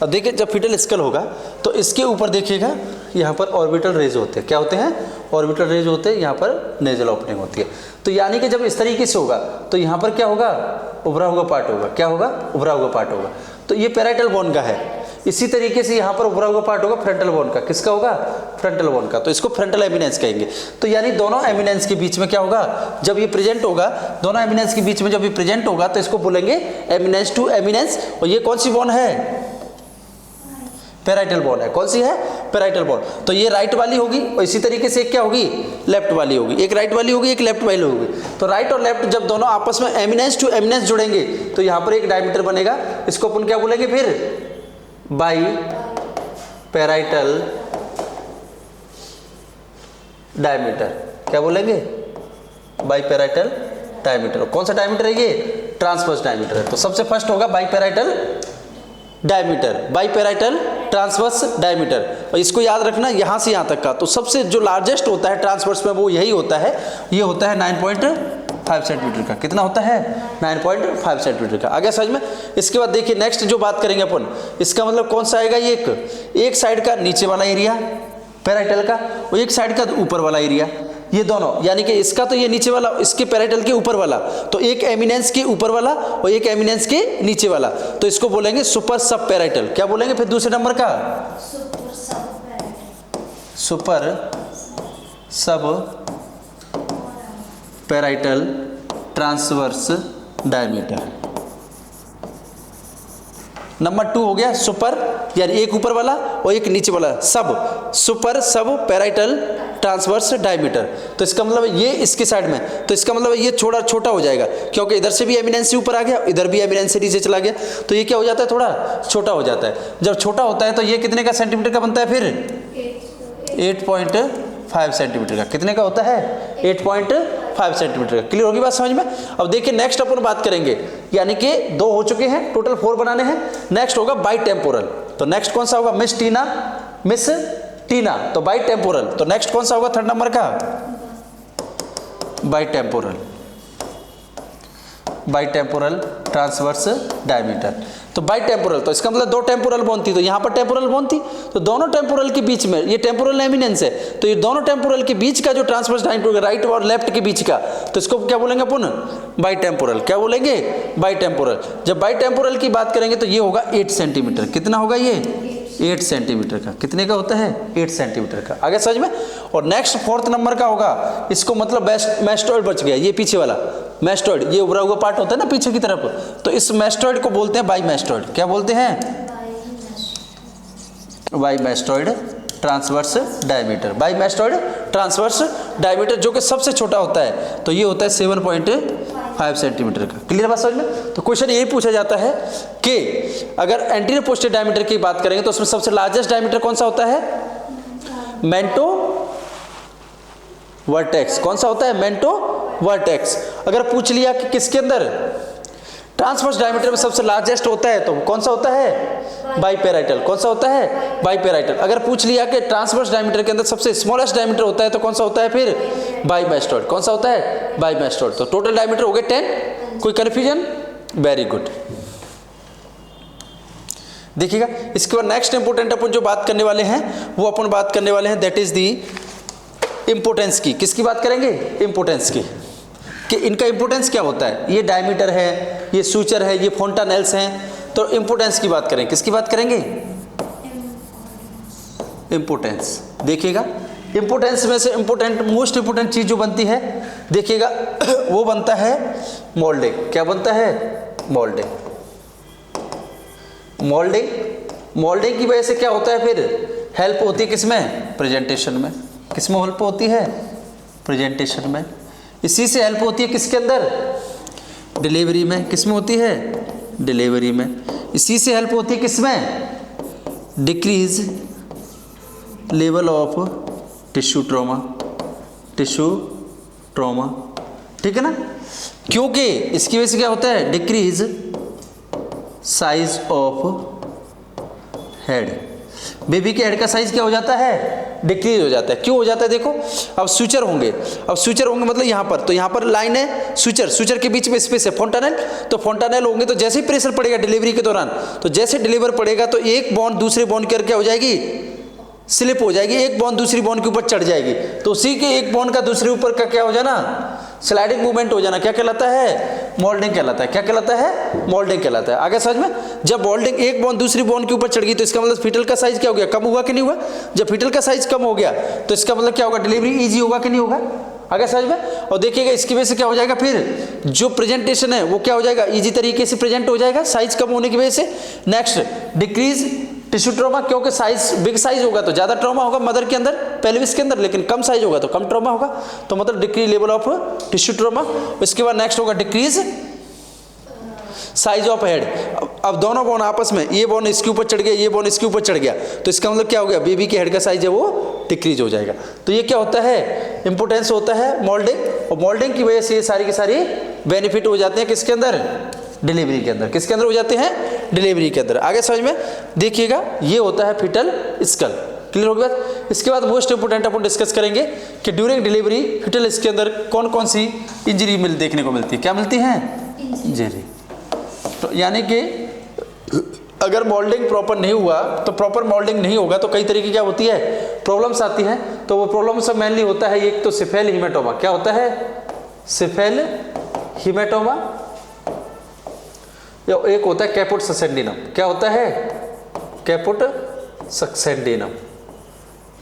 A: अब देखिए जब फिटल स्केल होगा तो इसके ऊपर देखिएगा यहाँ पर ऑर्बिटल रेज होते हैं। क्या होते हैं, ऑर्बिटल रेज होते हैं। यहाँ पर नेजल ओपनिंग होती है। तो यानी कि जब इस तरीके से होगा तो यहाँ पर क्या होगा, उभरा हुआ पार्ट होगा। क्या होगा, उभरा हुआ पार्ट होगा। तो ये पैराइटल बोन का है, इसी तरीके से यहाँ पर उभरा हुआ पार्ट होगा फ्रंटल बोन का, किसका होगा, फ्रंटल बोन का, तो इसको फ्रंटल एमिनेंस कहेंगे। तो यानी दोनों एमिनेंस के बीच में क्या होगा, जब ये प्रेजेंट होगा, दोनों एमिनेंस के बीच में जब ये प्रेजेंट होगा तो इसको बोलेंगे एमिनेंस टू एमिनेंस। और ये कौन सी बोन है, पैराइटल बोन है, कौन सी है, पैराइटल बोन। तो ये राइट वाली होगी और इसी तरीके से एक क्या होगी, लेफ्ट वाली होगी, एक राइट वाली होगी, एक लेफ्ट वाली होगी। तो राइट और लेफ्ट जब दोनों आपस में एमिनेंस टू एमिनेंस जुड़ेंगे तो यहाँ पर एक डायमीटर बनेगा, इसको अपन क्या बोलेंगे फिर, बाई पैराइटल डायमीटर, क्या बोलेंगे, बाई पैराइटल डायमीटर। कौन सा डायमीटर है ये, ट्रांसवर्स डायमीटर है। तो सबसे फर्स्ट होगा by parietal diameter, by parietal transverse diameter. और इसको याद रखना यहाँ से यहाँ तक का, तो सबसे जो लार्जेस्ट होता है ट्रांसवर्स में वो यही होता है, ये होता है 9.5 सेंटीमीटर का। कितना होता है, 9.5 सेंटीमीटर का। आगे समझ में। इसके बाद देखिए नेक्स्ट जो बात करेंगे अपन, इसका मतलब कौन सा आएगा, ये एक साइड का नीचे वाला एरिया पैराइटल का और एक साइड का ऊपर वाला एरिया, ये दोनों, यानी कि इसका तो ये नीचे वाला, इसके पैराइटल के ऊपर वाला, तो एक एमिनेंस के ऊपर वाला और एक एमिनेंस के नीचे वाला, तो इसको बोलेंगे सुपर सब पैराइटल। क्या बोलेंगे फिर दूसरे नंबर का, सुपर सब पैराइटल ट्रांसवर्स डायमीटर। नंबर 2 हो गया सुपर, यानी एक ऊपर वाला और एक नीचे वाला, सब सुपर सब पैराइटल ट्रांसवर्स डायमीटर। तो इसका मतलब ये इसके साइड में, तो इसका मतलब ये थोड़ा छोटा हो जाएगा क्योंकि इधर से भी एमिनेंस से ऊपर आ गया, इधर भी एमिनेंस से नीचे चला गया, तो ये क्या हो जाता है, थोड़ा छोटा हो जाता है। जब छोटा होता है तो ये कितने का सेंटीमीटर का बनता है फिर, 8.5 सेंटीमीटर का। कितने का होता है, 8.5 सेंटीमीटर का। क्लियर होगी बात समझ में। अब देखिए नेक्स्ट अपन बात करेंगे, यानी कि 2 हो चुके हैं, टोटल 4 बनाने हैं। नेक्स्ट होगा बाई टेम्पोरल। तो नेक्स्ट कौन सा होगा, मिस टीना, तो बाई टेम्पोरल। तो नेक्स्ट कौन सा होगा, 3rd नंबर का, बाई टेम्पोरल ट्रांसवर्स डायमीटर। तो बाई टेम्पोरल, तो इसका मतलब 2 टेम्पोरल बोन थी, तो यहाँ पर टेम्पोरल बोन थी, तो दोनों टेम्पोरल के बीच में, ये टेम्पोरल एमिनेंस है, तो ये दोनों टेम्पोरल के बीच का जो ट्रांसवर्स डायमीटर, राइट और लेफ्ट के बीच का, तो इसको क्या बोलेंगे अपन, बाई टेम्पोरल। क्या बोलेंगे, बाई टेम्पोरल। जब बाई टेम्पोरल की बात करेंगे तो ये होगा 8 सेंटीमीटर। कितना होगा ये, 8 सेंटीमीटर का। कितने का होता है, 8 सेंटीमीटर का। आगे समझ में। और नेक्स्ट 4th नंबर का होगा, इसको मतलब मैस्टोइड बच गया, ये पीछे वाला मैस्टोइड, ये उभरा हुआ पार्ट होता है ना पीछे की तरफ, तो इस मैस्टोइड को बोलते हैं बाई मैस्टोइड। क्या बोलते हैं, bimastoid transverse diameter. Bimastoid transverse diameter जो कि सबसे छोटा होता है, तो ये होता है 7.5 सेंटीमीटर का। क्लियर बात समझ में। तो क्वेश्चन यही पूछा जाता है कि अगर एंटीरियर पोस्टीरियर डायमीटर की बात करेंगे तो उसमें सबसे लार्जेस्ट डायमीटर कौन सा होता है, मेंटो वर्टेक्स। कौन सा होता है, मेंटो वर्टेक्स। अगर पूछ लिया कि किसके अंदर, ट्रांसवर्स डायमीटर में सबसे लार्जेस्ट होता है, तो कौन सा होता है, बाई पैराइटल। कौन सा होता है, बाई पैराइटल। अगर पूछ लिया कि ट्रांसवर्स डायमीटर के अंदर सबसे स्मॉलेस्ट डायमीटर होता है, तो कौन सा होता है फिर, बाई मैस्टोइड। कौन सा होता है, बाई मैस्टोइड। तो टोटल डायमीटर हो गए 10। कोई कंफ्यूजन, वेरी गुड। देखिएगा इसके बाद नेक्स्ट इंपोर्टेंट अपन जो बात करने वाले हैं, वो अपन बात करने वाले हैं, दैट इज दी इंपोर्टेंस की। किसकी बात करेंगे, इंपोर्टेंस की, कि इनका इंपोर्टेंस क्या होता है। ये डायमीटर है, ये सूचर है, ये फोंटानेल्स हैं, तो इंपोर्टेंस की बात करें। किसकी बात करेंगे, इंपोर्टेंस। देखिएगा इंपोर्टेंस में से इंपोर्टेंट, मोस्ट इंपोर्टेंट चीज जो बनती है, देखिएगा वो बनता है मोल्डिंग। क्या बनता है, मोल्डिंग। मोल्डिंग की वजह से क्या होता है फिर, हेल्प होती है किसमें, प्रेजेंटेशन में। किसमें हेल्प होती है, प्रेजेंटेशन में। इसी से हेल्प होती है किसके अंदर, डिलीवरी में। किसमें होती है, डिलीवरी में। इसी से हेल्प होती है किसमें, decrease level of tissue trauma. ठीक है ना, क्योंकि इसकी वजह से क्या होता है, decrease size of head. Baby के हेड का साइज क्या हो जाता है, डिक्रीज हो जाता है। क्यों हो जाता है, देखो अब सूचर होंगे, मतलब यहाँ पर, तो यहाँ पर लाइन है, सूचर के बीच में स्पेस है, फोंटानेल। तो फोंटानेल होंगे तो जैसे ही प्रेशर पड़ेगा डिलीवरी के दौरान, तो जैसे डिलीवर पड़ेगा तो एक बॉन्ड दूसरे बॉन्ड के क्या हो जाएगी, स्लिप हो जाएगी, एक बॉन्ड दूसरी बॉन्ड के ऊपर चढ़ जाएगी। तो उसी के एक बॉन्ड का दूसरे ऊपर का क्या हो जाना, स्लाइडिंग मूवमेंट हो जाना। क्या कहलाता है, मोल्डिंग कहलाता है। क्या कहलाता है, मोल्डिंग कहलाता है। आगे समझ में। जब बॉन्डिंग एक बॉन्ड दूसरी बॉन्ड के ऊपर चढ़ गई तो इसका मतलब फीटल का साइज क्या हो गया, कम हुआ कि नहीं हुआ। जब फीटल का साइज कम हो गया तो इसका मतलब क्या होगा, डिलीवरी इजी होगा कि नहीं होगा, आगे समझ में। और देखिएगा इसकी वजह से क्या हो जाएगा, फिर जो प्रेजेंटेशन है वो क्या हो जाएगा, इजी तरीके से प्रेजेंट हो जाएगा साइज कम होने की वजह से। नेक्स्ट, डिक्रीज टिश्यू ट्रॉमा, क्योंकि साइज बिग साइज होगा तो ज्यादा ट्रॉमा होगा मदर के अंदर, पेल्विस के अंदर, लेकिन कम साइज होगा तो कम ट्रॉमा होगा, तो मतलब decrease level of tissue trauma. इसके बाद नेक्स्ट होगा डिक्रीज साइज ऑफ हेड। अब दोनों बोन आपस में, ये बोन इसके ऊपर चढ़ गया, ये बोन इसके ऊपर चढ़ गया, तो इसका मतलब क्या हो गया, बेबी के हेड का साइज है वो डिक्रीज हो जाएगा। तो ये क्या होता है, इंपोर्टेंस होता है मोल्डिंग, और मोल्डिंग की वजह से ये सारी की सारी बेनिफिट हो जाते हैं किसके अंदर, डिलीवरी के अंदर। किसके अंदर हो जाते हैं, डिलीवरी के अंदर। आगे समझ में देखिएगा, ये होता है फीटल स्कल। क्लियर हो गया। इसके बाद मोस्ट इंपोर्टेंट अपन डिस्कस करेंगे कि ड्यूरिंग डिलीवरी फीटल इसके अंदर कौन कौन सी इंजरी देखने को मिलती है, क्या मिलती है, इंजरी। तो यानी कि अगर मोल्डिंग प्रॉपर नहीं हुआ, तो प्रॉपर मोल्डिंग नहीं होगा तो कई तरीके क्या होती है, प्रॉब्लम्स आती हैं। तो वो प्रॉब्लम्स मेनली होता है, एक तो सिफेल हीमेटोमा, क्या होता है, सिफेल हीमेटोमा, या एक होता है कैपुट सक्सेंडिनम, क्या होता है, कैपुट सक्सेंडिनम।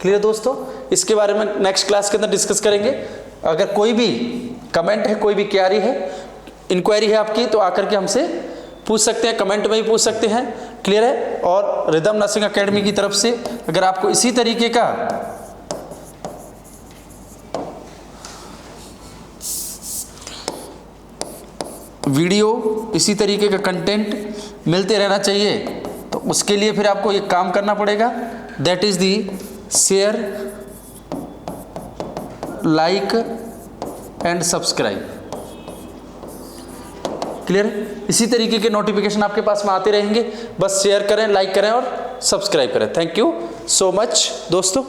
A: क्लियर दोस्तों, इसके बारे में नेक्स्ट क्लास के अंदर डिस्कस करेंगे। अगर कोई भी कमेंट है, कोई भी क्वेरी है, इंक्वायरी है आपकी, तो आकर के हमसे पूछ सकते हैं, कमेंट में ही पूछ सकते हैं। क्लियर है। और रिदम नर्सिंग एकेडमी की तरफ से अगर आपको इसी तरीके का वीडियो, इसी तरीके का कंटेंट मिलते रहना चाहिए, तो उसके लिए फिर आपको एक काम करना पड़ेगा, that is the share, like and subscribe. Clear है। इसी तरीके के नोटिफिकेशन आपके पास में आते रहेंगे, बस शेयर करें, लाइक करें और सब्सक्राइब करें। थैंक यू सो मच दोस्तों।